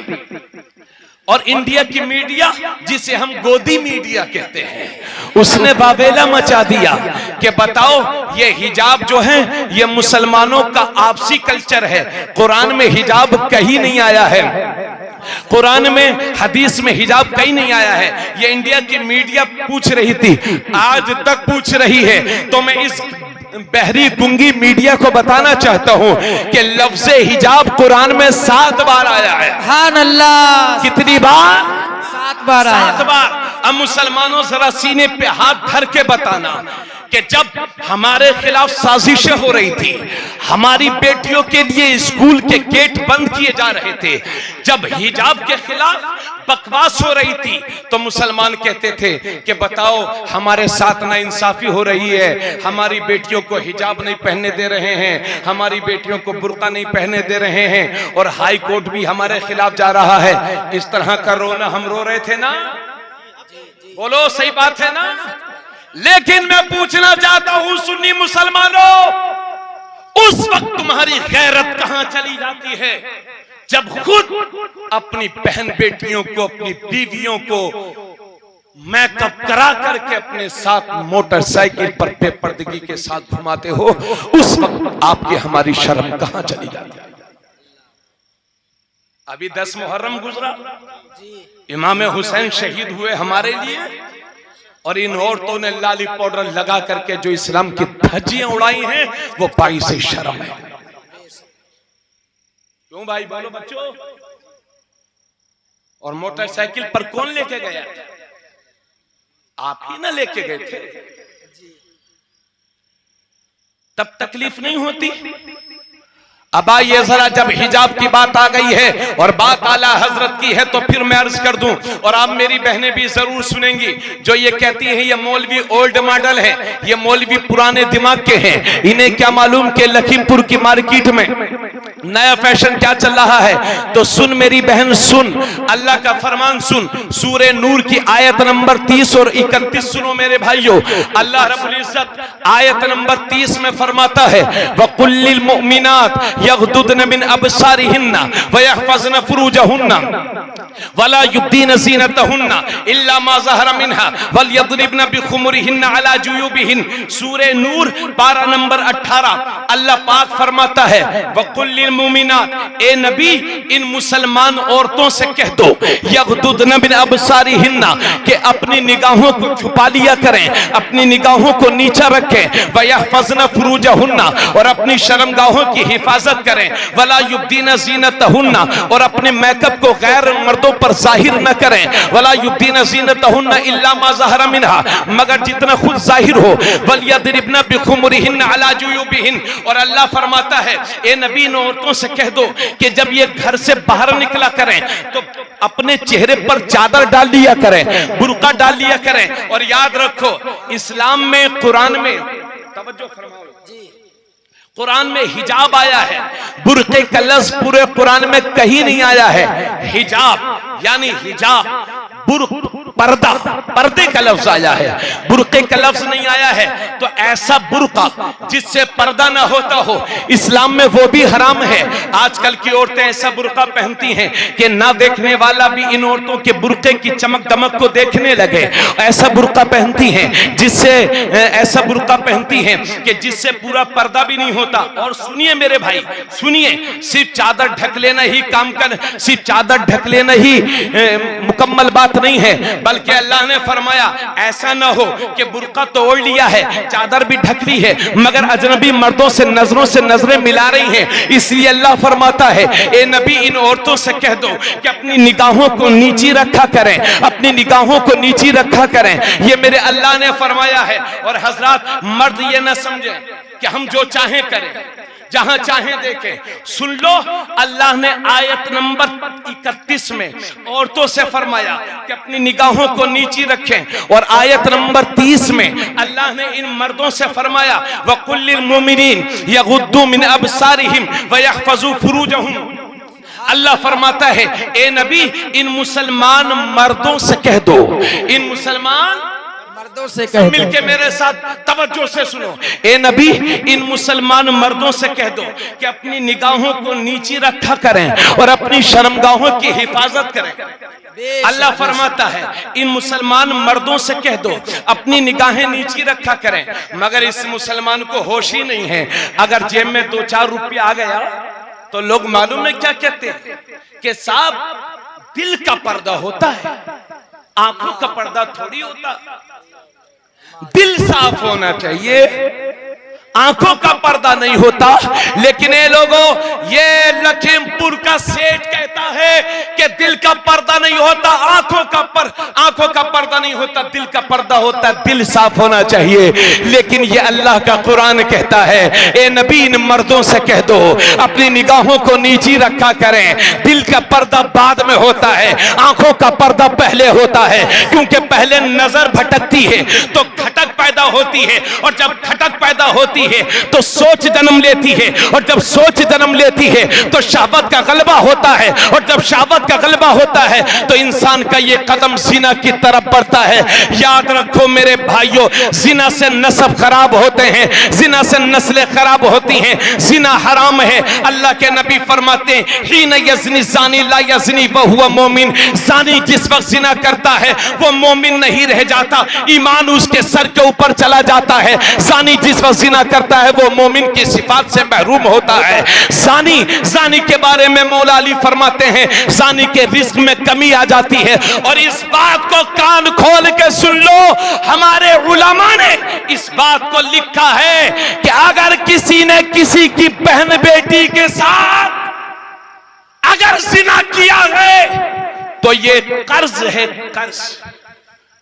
और इंडिया की मीडिया, जिसे हम गोदी मीडिया कहते हैं, उसने वावेला मचा दिया कि बताओ ये हिजाब जो है ये मुसलमानों का आपसी कल्चर है। कुरान में हिजाब कहीं नहीं आया है, कुरान में, हदीस में हिजाब कहीं नहीं आया है। ये इंडिया की मीडिया पूछ रही थी, आज तक पूछ रही है। तो मैं इस बहरी गुंगी मीडिया को बताना चाहता हूं कि लफ्ज़ हिजाब कुरान में 7 बार आया है। सुभान अल्लाह। कितनी बार? 7 बार आया। 7 बार। अब मुसलमानों जरा सीने पे हाथ धर के बताना कि जब हमारे खिलाफ साजिशें हो रही थी, हमारी बेटियों के लिए स्कूल के गेट बंद किए जा रहे थे, जब हिजाब के खिलाफ बकवास हो रही थी, तो मुसलमान कहते थे कि बताओ हमारे साथ नाइंसाफी हो रही है, हमारी बेटियों को हिजाब नहीं पहनने दे रहे हैं, हमारी बेटियों को बुर्का नहीं पहनने दे रहे हैं, और हाई कोर्ट भी हमारे खिलाफ जा रहा है। इस तरह का रोना हम रो रहे थे ना? बोलो, सही बात है ना? लेकिन मैं पूछना चाहता हूं सुन्नी मुसलमानों, उस वक्त तुम्हारी गैरत कहां चली जाती है जब खुद अपनी बहन बेटियों को, अपनी बीवियों को मेकअप करा करके अपने साथ मोटरसाइकिल पर बेपर्दगी के साथ घुमाते हो? उस वक्त आपकी हमारी शर्म कहां चली जाती है? अभी 10 मुहर्रम गुजरा, इमाम हुसैन शहीद हुए हमारे लिए, और इन औरतों ने लाली पाउडर लगा करके जो इस्लाम की धज्जियां उड़ाई हैं, वो पाई से शर्म है। क्यों भाई, बोलो बच्चों? और मोटरसाइकिल पर कौन लेके गया? आप ही ना लेके गए थे। तब तकलीफ नहीं होती। अब आइए जरा, जब हिजाब की बात आ गई है और बात आला हजरत की है तो फिर मैं अर्ज कर दूं, और आप मेरी बहनें भी जरूर सुनेंगी, जो ये कहती हैं ये मौलवी ओल्ड मॉडल है, ये मौलवी पुराने दिमाग के हैं, इन्हें क्या मालूम कि लखीमपुर की मार्केट में नया फैशन क्या चल रहा है। तो सुन मेरी बहन, सुन, अल्लाह का फरमान सुन, सूरे नूर की आयत नंबर 30 और 31 सुनो मेरे भाइयों। अल्लाह रब्बुल इज्जत आयत नंबर 30 में फरमाता है, वकुल्लिल मुमिनात यग़दुदन मिन अबसारिहिन्ना व यहफ़ज़न फ़ुरूजहुन्ना वला युब्दीन ज़ीनतहुन्ना इल्ला मा ज़हरा मिन्हा वलयज़रिबन बिख़ुमुरिहिन्ना अला जुयूबिहिन। सूरे नूर पारा नंबर 18 अल्लाह पाक फरमाता है, वकुल्लिल मुमिनात, ए नबी इन मुसलमान औरतों से कह दो, यग़दुदन मिन अबसारिहिन्ना, कि अपनी निगाहों को छुपा लिया करें, अपनी निगाहों को नीचा रखें, व यहफ़ज़न फ़ुरूजहुन्ना, और अपनी शर्मगाहों की हिफाजत करें, वला युब्दीन ज़ीनतहुन्ना, और अपने मेकअप को गैर मर्दों पर जाहिर न करें, वला युब्दीन ज़ीनतहुन्ना इल्ला मा ज़हरा मिन्हा, मगर जितना खुद जाहिर हो, वलयज़रिबन बिख़ुमुरिहिन्ना अला जुयूबिहिन। और अल्लाह फरमाता है, ए नबी इन औरतों से कह दो कि जब ये घर से बाहर निकला करें तो अपने चेहरे पर चादर डाल लिया करें, बुर्का डाल लिया करें। और याद रखो, इस्लाम में, कुरान में, तवज्जो फरमाओ, कुरान में हिजाब आया है, बुर्के का लफ्ज़ पूरे कुरान में कहीं नहीं आया है। हिजाब यानी हिजाब, पर्दा, पर्दे का लफ्ज आया है, बुर्के का लफ्ज नहीं आया है। तो ऐसा बुर्का जिससे पर्दा ना होता हो, इस्लाम में वो भी हराम है। आजकल की औरतें ऐसा बुर्का पहनती हैं कि ना देखने वाला भी इन औरतों के बुर्के की चमक दमक को देखने लगे। ऐसा बुर्का पहनती हैं जिससे, ऐसा बुर्का पहनती हैं कि जिससे पूरा पर्दा भी नहीं होता। और सुनिए मेरे भाई, सुनिए, सिर्फ चादर ढक लेना ही काम कर, सिर्फ चादर ढक लेना ही मुकम्मल बात नहीं है, बल्कि अल्लाह ने फरमाया ऐसा ना हो कि बुर्का तो ओढ़ लिया है, चादर भी ढक ली है, मगर अजनबी मर्दों से नजरों से नजरें मिला रही हैं। इसलिए अल्लाह फरमाता है, ए नबी इन औरतों से कह दो कि अपनी निगाहों को नीची रखा करें, अपनी निगाहों को नीची रखा करें। ये मेरे अल्लाह ने फरमाया है। और हजरात, मर्द ये ना समझे कि हम जो चाहें करें, जहां चाहें देखें। सुन लो, अल्लाह ने आयत नंबर 31 में औरतों से फरमाया कि अपनी निगाहों को नीची रखें, और आयत नंबर 30 में अल्लाह ने इन मर्दों से फरमाया, वकुल्लिल मुमिनीन यग़ुद्दू मिन अबसारिहिम व यहफ़ज़ू फुरूजहुम। अल्लाह फरमाता है, ए नबी इन मुसलमान मर्दों से कह दो, इन मुसलमान मर्दों से कह दो, मिलके मेरे साथ तवज्जो से सुनो, ए नबी इन मुसलमान मर्दों से कह दो कि अपनी निगाहों को नीची रखा करें और अपनी शर्मगाहों की हिफाजत करें। अल्लाह फरमाता है, इन मुसलमान मर्दों से कह दो अपनी निगाहें नीची रखा करें। मगर इस मुसलमान को होश ही नहीं है, अगर जेब में 2-4 रुपया आ गया तो लोग मालूम है क्या कहते हैं कि साहब दिल का पर्दा होता है, आंखों का पर्दा थोड़ी होता। दिल साफ होना चाहिए, आंखों का पर्दा नहीं होता। लेकिन ये लोगों, ये लखीमपुर का सेठ कहता है कि दिल का पर्दा नहीं होता, आंखों का पर्दा नहीं होता, दिल का पर्दा होता है, दिल साफ होना चाहिए। लेकिन ये अल्लाह का कुरान कहता है, ए नबी इन मर्दों से कह दो अपनी निगाहों को नीची रखा करें। दिल का पर्दा बाद में होता है, आंखों का पर्दा पहले होता है, क्योंकि पहले नजर भटकती है तो खटक पैदा होती है, और जब खटक पैदा होती है तो सोच जन्म लेती है, और जब सोच जन्म लेती है तो शहवत का गलबा होता है, और जब शहवत का गलबा होता है तो इंसान का ये कदम जिना की तरफ बढ़ता है। याद रखो मेरे भाइयों, जिना से नस्ब खराब होते हैं, जिना से नस्लें खराब होती हैं, जिना हराम है। अल्लाह के नबी फरमाते हैं, हीन यज़नी ज़ानी ला यज़नी व हुवा मोमिन, ज़ानी जिस वक्त जिना करता है वो मोमिन नहीं रह जाता, ईमान उसके सर के ऊपर चला जाता है। ज़ानी जिस वक्त जिना करता है वो मोमिन की सिफात से महरूम होता है। ज़ानी के बारे में मौला अली फरमाते हैं, ज़ानी के रिस्क में कमी आ जाती है। और इस बात को कान खोल के सुन लो, हमारे उलमा ने इस बात को लिखा है कि अगर किसी ने किसी की बहन बेटी के साथ अगर जिना किया है तो तो ये कर्ज है, कर्ज।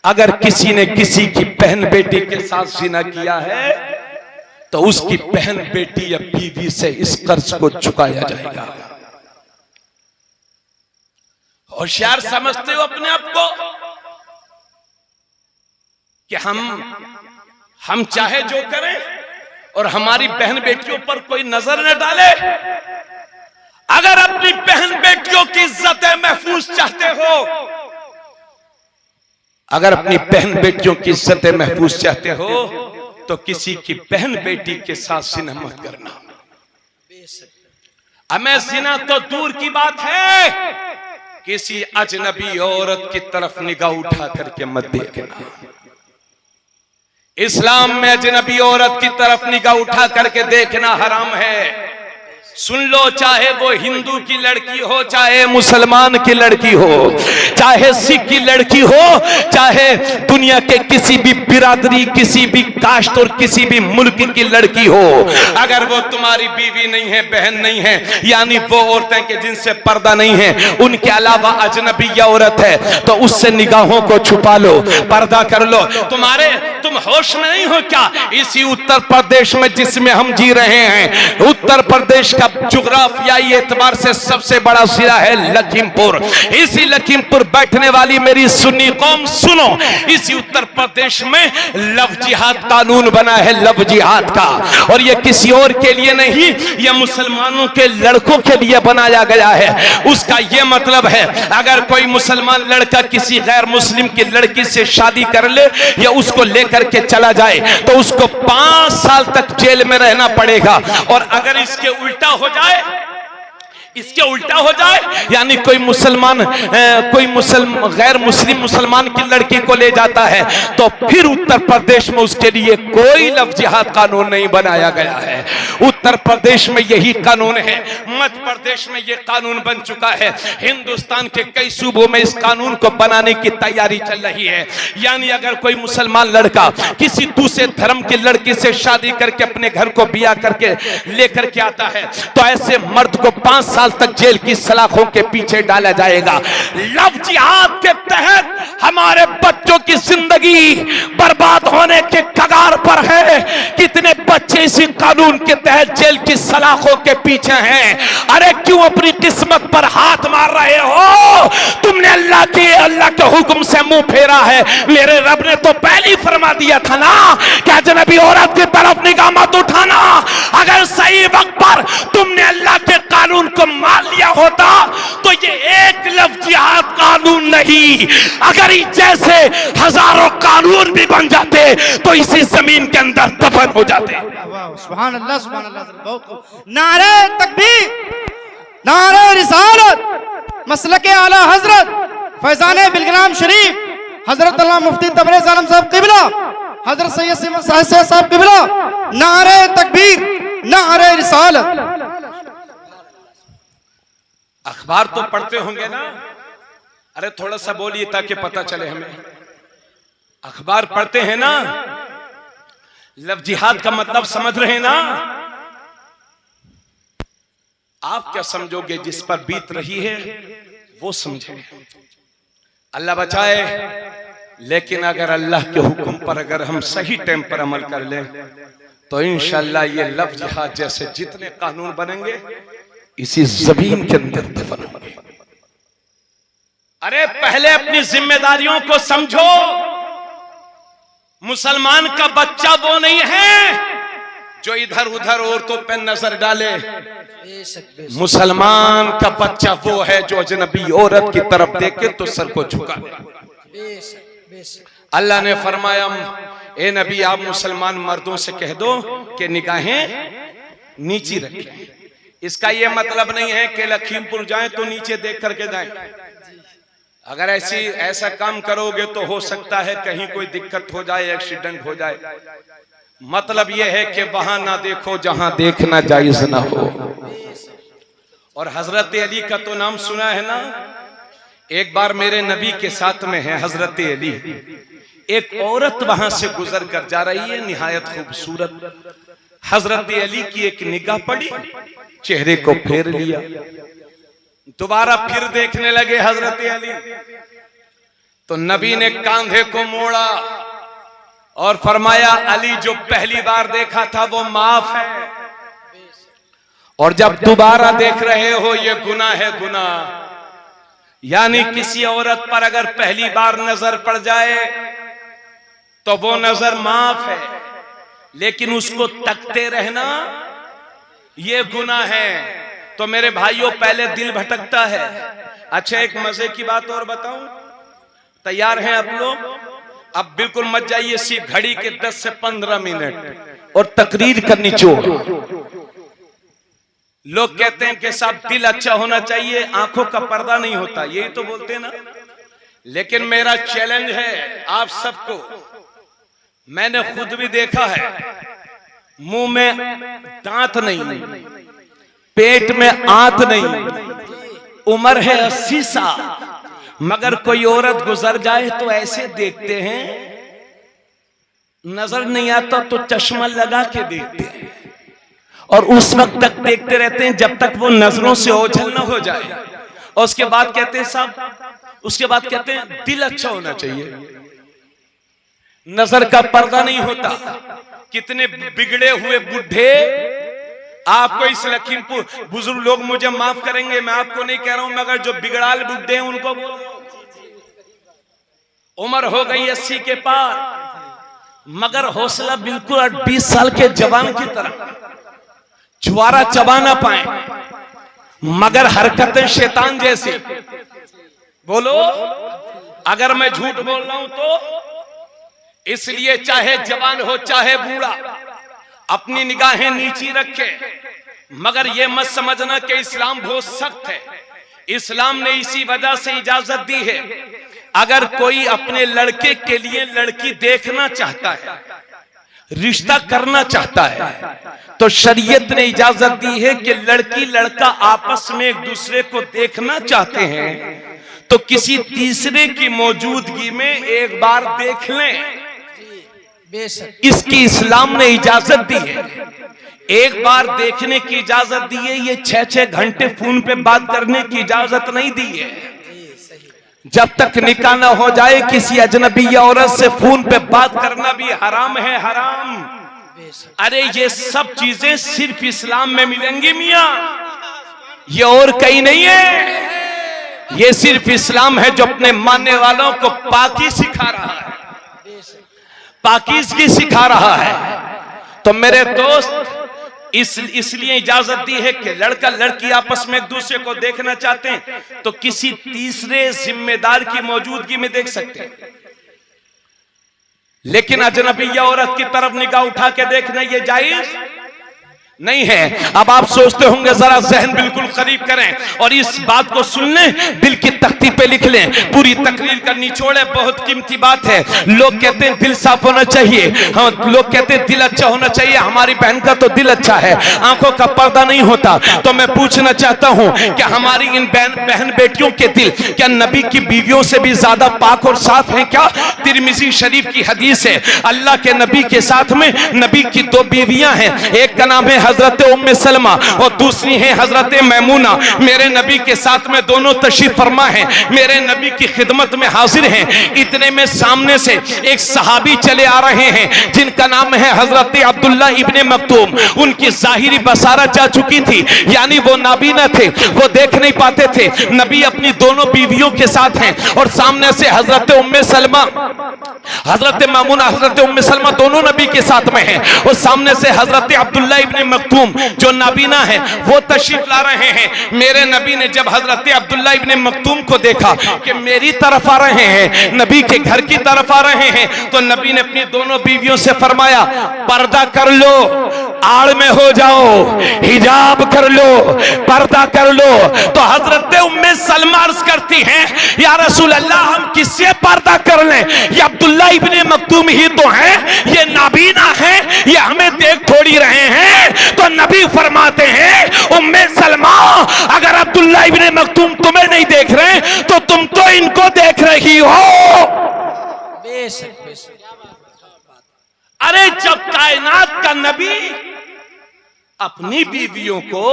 अगर किसी ने किसी की बहन बेटी के साथ जिना किया है तो उसकी बहन बेटी या बीवी से इस कर्ज को चुकाया जाएगा। होशियार समझते हो अपने आप को कि हम चाहे जो करें और हमारी बहन बेटियों पर कोई नजर न डाले। अगर अपनी बहन बेटियों की इज्जतें महफूज चाहते हो, अगर अपनी बहन बेटियों की इज्जतें महफूज चाहते हो तो किसी की बहन बेटी के साथ जिना मत करना। हमें जिना तो दूर की बात है, किसी अजनबी औरत की तरफ निगाह उठा करके मत देखना। इस्लाम में अजनबी औरत की तरफ निगाह उठा करके देखना हराम है। सुन लो, चाहे वो हिंदू की लड़की हो, चाहे मुसलमान की लड़की हो, चाहे सिख की लड़की हो, चाहे दुनिया के किसी भी बिरादरी, किसी भी कास्ट और किसी भी मुल्क की लड़की हो, अगर वो तुम्हारी बीवी नहीं है, बहन नहीं है, यानी वो औरतें के जिनसे पर्दा नहीं है, उनके अलावा अजनबी औरत है तो उससे निगाहों को छुपा लो, पर्दा कर लो। तुम होश में नहीं हो क्या? इसी उत्तर प्रदेश में जिसमें हम जी रहे हैं, उत्तर प्रदेश का जुग्राफियाई एतबार से सबसे बड़ा जिला है लखीमपुर। इसी लखीमपुर बैठने वाली मेरी सुन्नी कौम सुनो, इसी उत्तर प्रदेश में लव जिहाद कानून बना है, लव जिहाद का। और ये किसी और के लिए नहीं, ये मुसलमानों के लड़कों के लिए बनाया गया है। उसका ये मतलब है, अगर कोई मुसलमान लड़का किसी गैर मुस्लिम की लड़की से शादी कर ले या उसको लेकर के चला जाए तो उसको 5 साल तक जेल में रहना पड़ेगा। और अगर इसके उल्टा हो जाए, यानी कोई गैर मुस्लिम मुसलमान की लड़की को ले जाता है तो फिर उत्तर प्रदेश में उसके लिए कोई लव जिहाद कानून नहीं बनाया गया है। उत्तर प्रदेश में यही कानून है, मध्य प्रदेश में यह कानून बन चुका है, हिंदुस्तान के कई सूबों में इस कानून को बनाने की तैयारी चल रही है। यानी अगर कोई मुसलमान लड़का किसी दूसरे धर्म की लड़की से शादी करके अपने घर को ब्याह करके लेकर के आता है तो ऐसे मर्द को 5 साल तक जेल की सलाखों के पीछे डाला जाएगा। लव जिहाद के तहत हमारे बच्चों की जिंदगी बर्बाद होने के कगार पर है। कितने बच्चे इसी कानून के तहत जेल की सलाखों के पीछे हैं। अरे क्यों अपनी किस्मत पर हाथ मार रहे हो? तुमने अल्लाह के हुक्म से मुंह फेरा है। मेरे रब ने तो पहले ही फरमा दिया था ना कि अजनबी औरत की तरफ निगाह मत उठाना। अगर सही वक्त पर तुमने अल्लाह के कानून को मान लिया होता तो ये एक लव जिहाद कानून नहीं, अगर जैसे हजारों कानून भी बन जाते तो इसी जमीन के अंदर दफन हो जाते। सुभान अल्लाह, सुभान अल्लाह। नारे तकबीर, नारे रिसालत, मसलके आला हजरत फैजाने बिलग्राम शरीफ हजरत अल्लाह मुफ्ती तबरेज़ आलम साहब क़िबला, हजरत सैयद सिमर साहब क़िबला। नारे तकबीर, नारे रिसालत। अखबार तो पढ़ते होंगे ना? अरे थोड़ा सा बोलिए ताकि पता चले हमें। अखबार पढ़ते हैं ना? लव जिहाद का मतलब समझ रहे हैं ना? आप क्या समझोगे? जिस पर बीत रही है वो समझे। अल्लाह बचाए। लेकिन अगर अल्लाह के हुक्म पर अगर हम सही टाइम पर अमल कर लें तो इंशाअल्लाह ये लव जिहाद जैसे जितने कानून बनेंगे इसी जमीन के अंदर दफन होंगे। अरे पहले अपनी जिम्मेदारियों को समझो। मुसलमान का बच्चा वो नहीं है जो इधर उधर औरतों पर नजर डाले। मुसलमान का बच्चा वो है जो अजनबी औरत की तरफ देखे तो सर को झुका। अल्लाह ने फरमाया, ए नबी आप मुसलमान मर्दों से कह दो कि निगाहें नीची रखें। इसका यह मतलब नहीं है कि लखीमपुर जाएं तो नीचे देख करके जाएं। अगर ऐसा काम करोगे तो हो सकता है कहीं कोई दिक्कत हो जाए, एक्सीडेंट हो जाए। मतलब यह है कि वहां ना देखो जहां देखना जायज ना हो। और हजरत अली का तो नाम सुना है ना? एक बार मेरे नबी के साथ में है हजरत अली। एक औरत वहां से गुजर कर जा रही है, निहायत खूबसूरत। हजरत अली की एक निगाह पड़ी, चेहरे को फेर लिया। दोबारा फिर देखने लगे हजरत अली, तो नबी ने कांधे को मोड़ा और फरमाया, अली जो पहली बार देखा था वो माफ है, और जब दोबारा देख रहे हो ये गुनाह है, गुनाह। यानी किसी औरत पर अगर पहली बार नजर पड़ जाए तो वो नजर माफ है, लेकिन उसको तकते रहना ये गुनाह है। तो मेरे भाइयों, पहले दिल भटकता है। अच्छा, एक मजे की बात और बताऊं, तैयार हैं आप लोग? अब बिल्कुल मत जाइए, सिर्फ घड़ी के 10 से 15 मिनट और तकरीर का निचोड़। लोग कहते हैं कि साहब दिल अच्छा होना चाहिए, आंखों का पर्दा नहीं होता, यही तो बोलते हैं ना। लेकिन मेरा चैलेंज है आप सबको, मैंने खुद भी देखा है, मुंह में दांत नहीं, पेट में आंत नहीं, उम्र है 80 साल, मगर कोई औरत गुजर जाए तो ऐसे देखते हैं, नजर नहीं आता तो चश्मा लगा के देखते हैं, और उस वक्त तक देखते रहते हैं जब तक वो नजरों से ओझल न हो जाए। और उसके बाद कहते हैं साहब, उसके बाद कहते हैं दिल अच्छा होना चाहिए, नजर का पर्दा नहीं होता। कितने बिगड़े हुए बुढ़े, आपको इस लखीमपुर, बुजुर्ग लोग मुझे माफ करेंगे, मैं आपको नहीं कह रहा हूं, मगर जो बिगड़ाल बुढ़े हैं उनको उम्र हो गई 80 के पार, मगर हौसला बिल्कुल 20 साल के जवान की तरह, छुआरा चबा ना पाए, मगर हरकतें शैतान जैसी। बोलो, अगर मैं झूठ बोल रहा हूं तो इसलिए चाहे जवान हो चाहे बूढ़ा अपनी निगाहें नीची रखे, मगर यह मत समझना कि इस्लाम बहुत सख्त है। इस्लाम ने इसी वजह से इजाजत दी है, अगर कोई अपने लड़के के लिए लड़की देखना चाहता है, रिश्ता करना चाहता है, तो शरीयत ने इजाजत दी है कि लड़की लड़का आपस में एक दूसरे को देखना चाहते हैं तो किसी तीसरे की मौजूदगी में एक बार देख लें। इसकी इस्लाम ने इजाजत दी है। एक बार देखने की इजाजत दी है, ये 6-6 घंटे फोन पे बात करने की इजाजत नहीं दी है। जब तक निकाह न हो जाए किसी अजनबी औरत से फोन पे बात करना भी हराम है, हराम। अरे ये सब चीजें सिर्फ इस्लाम में मिलेंगी मियां, ये और कहीं नहीं है। ये सिर्फ इस्लाम है जो अपने मानने वालों को पाकी सिखा रहा है, पाकीज़गी सिखा रहा है। तो मेरे दोस्त, इसलिए इजाजत दी है कि लड़का लड़की आपस में एक दूसरे को देखना चाहते हैं तो किसी तीसरे जिम्मेदार की मौजूदगी में देख सकते हैं, लेकिन अजनबी औरत की तरफ निगाह उठा के देखना ये जायज नहीं है। अब आप सोचते होंगे, जरा जहन बिल्कुल करीब करें और इस बात को सुन लें, दिल की तख्ती पे लिख लें। पूरी तकरीर का निचोड़ है, बहुत कीमती बात है। लोग कहते हैं दिल साफ होना चाहिए, हाँ, लोग कहते हैं दिल अच्छा होना चाहिए। हमारी बहन का तो दिल अच्छा है, आंखों का पर्दा नहीं होता। तो मैं पूछना चाहता हूं कि हमारी इन बहन बेटियों के दिल क्या नबी की बीवियों से भी ज्यादा पाक और साफ हैं क्या? तिरमिजी शरीफ की हदीस है, अल्लाह के नबी के साथ में नबी की 2 बीवियां हैं, एक का नाम है हजरत उम्मे सलमा और दूसरी है हजरत मैमूना। मेरे नबी के साथ में दोनों तशरीफ फरमा हैं, मेरे नबी की खिदमत में हाजिर हैं। इतने में सामने से एक सहाबी चले आ रहे हैं जिनका नाम है हजरत अब्दुल्ला इब्ने मक्तूम। उनकी जाहिरी बसारत जा चुकी थी, यानी वो नाबीना थे, वो देख नहीं पाते थे। नबी अपनी दोनों बीवियों के साथ हैं और सामने से हजरत उम्मे सलमा, हजरत मामूना, हजरत उम्मे सलमा दोनों नबी के साथ में हैं और सामने से हजरत अब्दुल्ला इब्ने मक्तूम जो नाबीना है वो तशरीफ ला रहे हैं। मेरे नबी ने जब हजरत अब्दुल्ला इब्ने मक्तूम को देखा कि मेरी तरफ आ रहे हैं, नबी के घर की तरफ आ रहे हैं, तो नबी ने अपनी दोनों बीवियों से फरमाया, पर्दा कर लो, आड़ में हो जाओ, हिजाब कर लो, पर्दा कर लो। तो हजरत उम्मे सलमा अर्ज करती हैं, या रसूल अल्लाह, हम किससे पर्दा कर लें? ये अब्दुल्ला इब्ने मक्तूम ही तो हैं, ये नाबीना हैं, ये हमें देख थोड़ी रहे हैं। तो नबी फरमाते हैं, उम्मे सलमा, अगर अब्दुल्ला इब्ने मक्तूम तुम्हें नहीं देख रहे तो तुम तो इनको देख रही हो। बेशक बेशक। अरे जब कायनात का नबी अपनी बीवियों को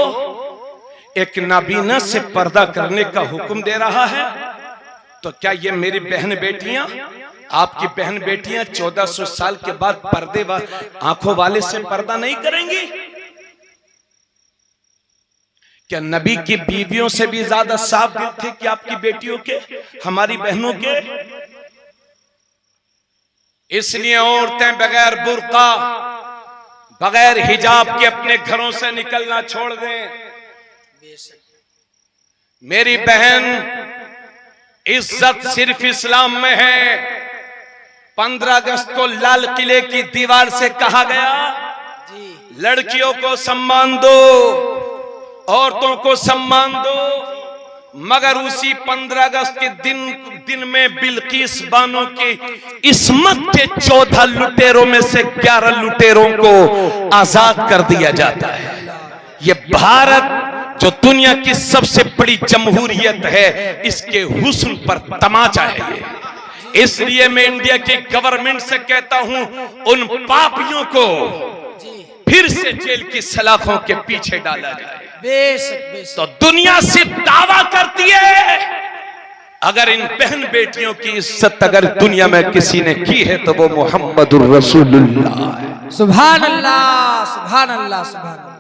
एक नाबीना से पर्दा करने का हुक्म दे रहा है, तो क्या ये मेरी बहन बेटियां, आपकी बहन बेटियां 1400 साल के बाद पर्दे आंखों वाले से पर्दा नहीं करेंगी? क्या नबी की बीवियों से भी ज्यादा साफ दिल थे कि आपकी बेटियों के, हमारी बहनों के? इसलिए औरतें बगैर बुर्का, बगैर हिजाब के अपने घरों से निकलना छोड़ दें। मेरी बहन, इज्जत सिर्फ इस्लाम में है। 15 अगस्त को लाल किले की दीवार से कहा गया, लड़कियों को सम्मान दो, औरतों को सम्मान दो, मगर उसी 15 अगस्त के दिन में बिल्किस बानो की इस्मत के 14 लुटेरों में से 11 लुटेरों को आजाद कर दिया जाता है। ये भारत जो दुनिया की सबसे बड़ी जमहूरियत है, इसके हुस्न पर तमाचा है ये। इसलिए मैं इंडिया की गवर्नमेंट से कहता हूं, उन पापियों को फिर से जेल की सलाखों के पीछे डाला जाए। तो दुनिया सिर्फ दावा करती है, अगर इन बहन बेटियों की इज्जत अगर दुनिया में किसी ने की है तो वो मोहम्मदुर रसूलुल्लाह है। सुभान अल्लाह, सुभान अल्लाह, सुभान अल्लाह।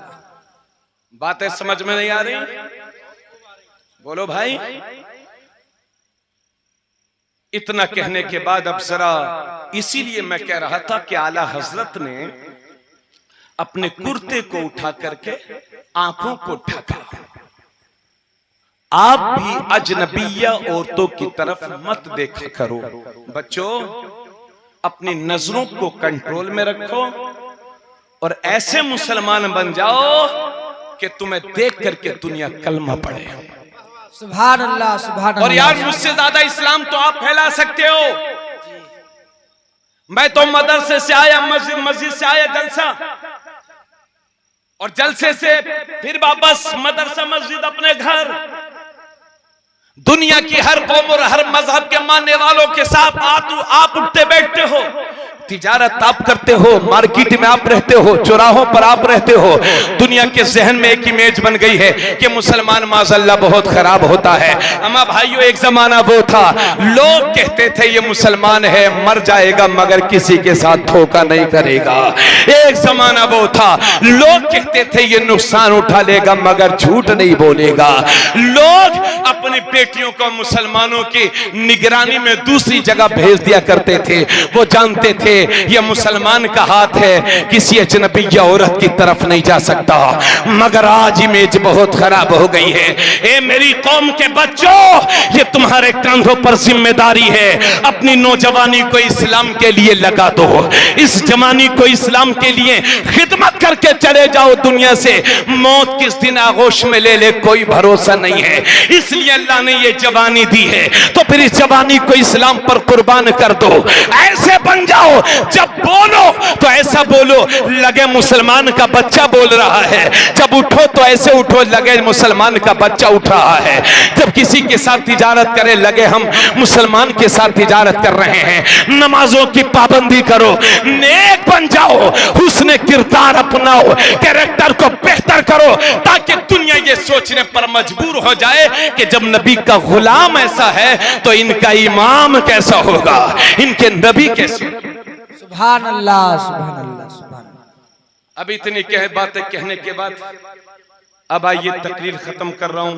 बातें समझ में नहीं आ रही? बोलो भाई। इतना कहने के बाद अब जरा, इसीलिए मैं कह रहा था कि आला हजरत ने अपने कुर्ते को उठा करके आंखों को ढका। आप भी अजनबिया औरतों की तरफ मत देखा करो। बच्चों, अपनी नजरों को कंट्रोल में रखो और ऐसे मुसलमान बन जाओ कि तुम्हें देख करके दुनिया कलमा पढ़े। सुभान अल्लाह, सुभान अल्लाह। और यार, मुझसे ज्यादा इस्लाम तो आप फैला सकते हो। मैं तो मदरसे से आया, मस्जिद से आया जलसा, और जलसे से फिर वापस मदरसा मस्जिद अपने घर। दुनिया की हर कौम और हर मजहब के मानने वालों के साथ आप उठते बैठते हो, तिजारत आप करते हो, मार्केट में आप रहते हो, चौराहों पर आप रहते हो। दुनिया के जहन में एक इमेज बन गई है कि मुसलमान माज़अल्लाह बहुत खराब होता है। अम्मा भाइयों, एक जमाना वो था, लोग कहते थे ये मुसलमान है, मर जाएगा मगर किसी के साथ धोखा नहीं करेगा। एक जमाना वो था, लोग कहते थे ये नुकसान उठा लेगा मगर झूठ नहीं बोलेगा। लोग अपनी बेटियों को मुसलमानों की निगरानी में दूसरी जगह भेज दिया करते थे। वो जानते थे ये मुसलमान का हाथ है, किसी अजनबिया औरत की तरफ नहीं जा सकता। मगर आज इमेज बहुत खराब हो गई है। ए मेरी कौम के बच्चों, ये तुम्हारे कंधों पर जिम्मेदारी है। अपनी नौजवानी को इस्लाम के लिए लगा दो, इस जवानी को इस्लाम के लिए खिदमत करके चले जाओ दुनिया से। मौत किस दिन आगोश में ले ले कोई भरोसा नहीं है। इसलिए अल्लाह ने ये जवानी दी है, तो फिर इस जवानी को इस्लाम पर कुर्बान कर दो। ऐसे बन जाओ, जब बोलो तो ऐसा बोलो लगे मुसलमान का बच्चा बोल रहा है। जब उठो तो ऐसे उठो लगे मुसलमान का बच्चा उठ रहा है। जब किसी के साथ तिजारत करे लगे हम मुसलमान के साथ तिजारत कर रहे हैं। नमाजों की पाबंदी करो, नेक बन जाओ, हुस्न किरदार अपनाओ, कैरेक्टर को बेहतर करो, ताकि दुनिया ये सोचने पर मजबूर हो जाए कि जब नबी का गुलाम ऐसा है तो इनका इमाम कैसा होगा, इनके नबी कैसे। सुभान अल्लाह, सुभान अल्लाह, सुभान अल्लाह। अब इतनी बातें कहने के बाद अब आइए तकरीर खत्म कर रहा हूं,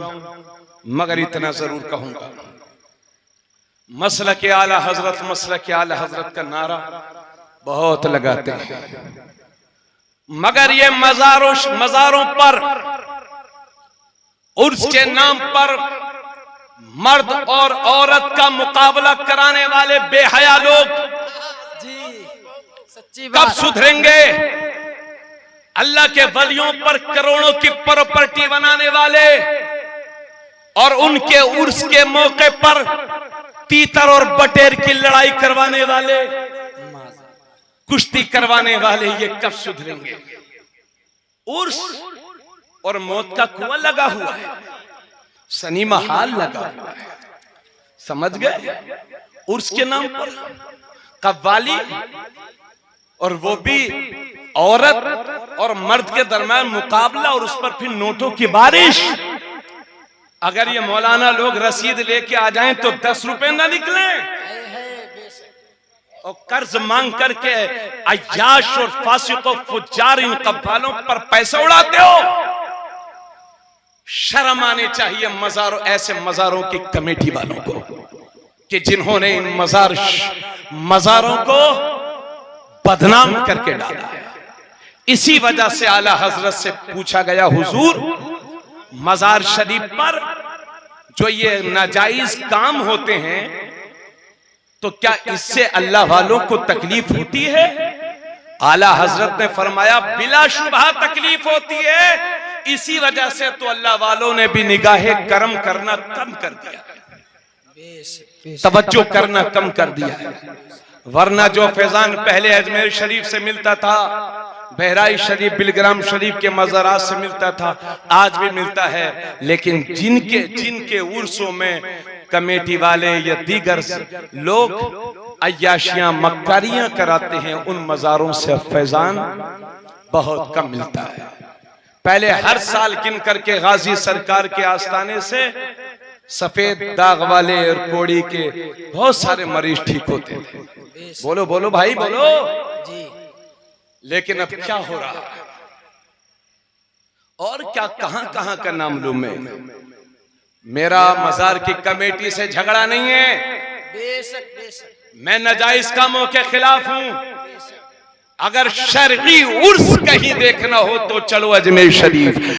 मगर इतना जरूर कहूंगा, मसलक आला हजरत, मसलक आला हजरत का नारा बहुत लगाते हैं, मगर ये मजारों पर उर्स के नाम पर मर्द और औरत का मुकाबला कराने वाले बेहया लोग कब सुधरेंगे? अल्लाह के वलियों पर करोड़ों की प्रॉपर्टी बनाने वाले और उनके उर्स के मौके पर तीतर और बटेर की लड़ाई करवाने वाले, कुश्ती करवाने वाले, ये कब सुधरेंगे? उर्स और मौत का कुआं लगा हुआ है, सनीमा हाल लगा हुआ है, समझ गए? उर्स के नाम पर कव्वाली, और वो भी औरत और मर्द के दरमियान मुकाबला, और उस पर फिर नोटों की बारिश। अगर ये मौलाना लोग रसीद लेके आ जाएं तो 10 रुपए ना निकले, और कर्ज मांग करके अय्याश और फासिक और फुज्जार इन कब्बालों पर पैसा उड़ाते हो। शर्म आनी चाहिए मजारों, ऐसे मजारों की कमेटी वालों को कि जिन्होंने इन मजारों को बदनाम करके डाला है। इसी वजह से आला हजरत से पूछा गया, हुजूर मजार शरीफ पर जो ये नाजायज काम होते हैं तो क्या इससे अल्लाह वालों को तकलीफ होती है? आला हजरत ने फरमाया, बिलाशुबहा तकलीफ होती है। इसी वजह से तो अल्लाह वालों ने भी निगाहे करम करना कम कर दिया, तवज्जो करना कम कर दिया है। वरना जो फैजान पहले अजमेर शरीफ से मिलता था, बहराइच शरीफ, बिलग्राम शरीफ के मज़ारात से मिलता था, आज भी मिलता है। लेकिन जिनके उर्सों में कमेटी वाले या दीगर लोग अय्याशियां मक्कारियां कराते हैं, उन मज़ारों से फैजान बहुत कम मिलता है। पहले हर साल गिन करके गाजी सरकार के आस्थाने से सफेद दाग वाले और कोड़ी के बहुत सारे मरीज ठीक होते थे। बोलो बोलो भाई बोलो। लेकिन अब क्या हो रहा है और क्या कहां कहां का नाम लूं मैं? मेरा मजार की कमेटी से झगड़ा नहीं है, मैं नाजायज कामों के खिलाफ हूं। अगर शरई उर्स कहीं देखना हो तो चलो अजमेर शरीफ।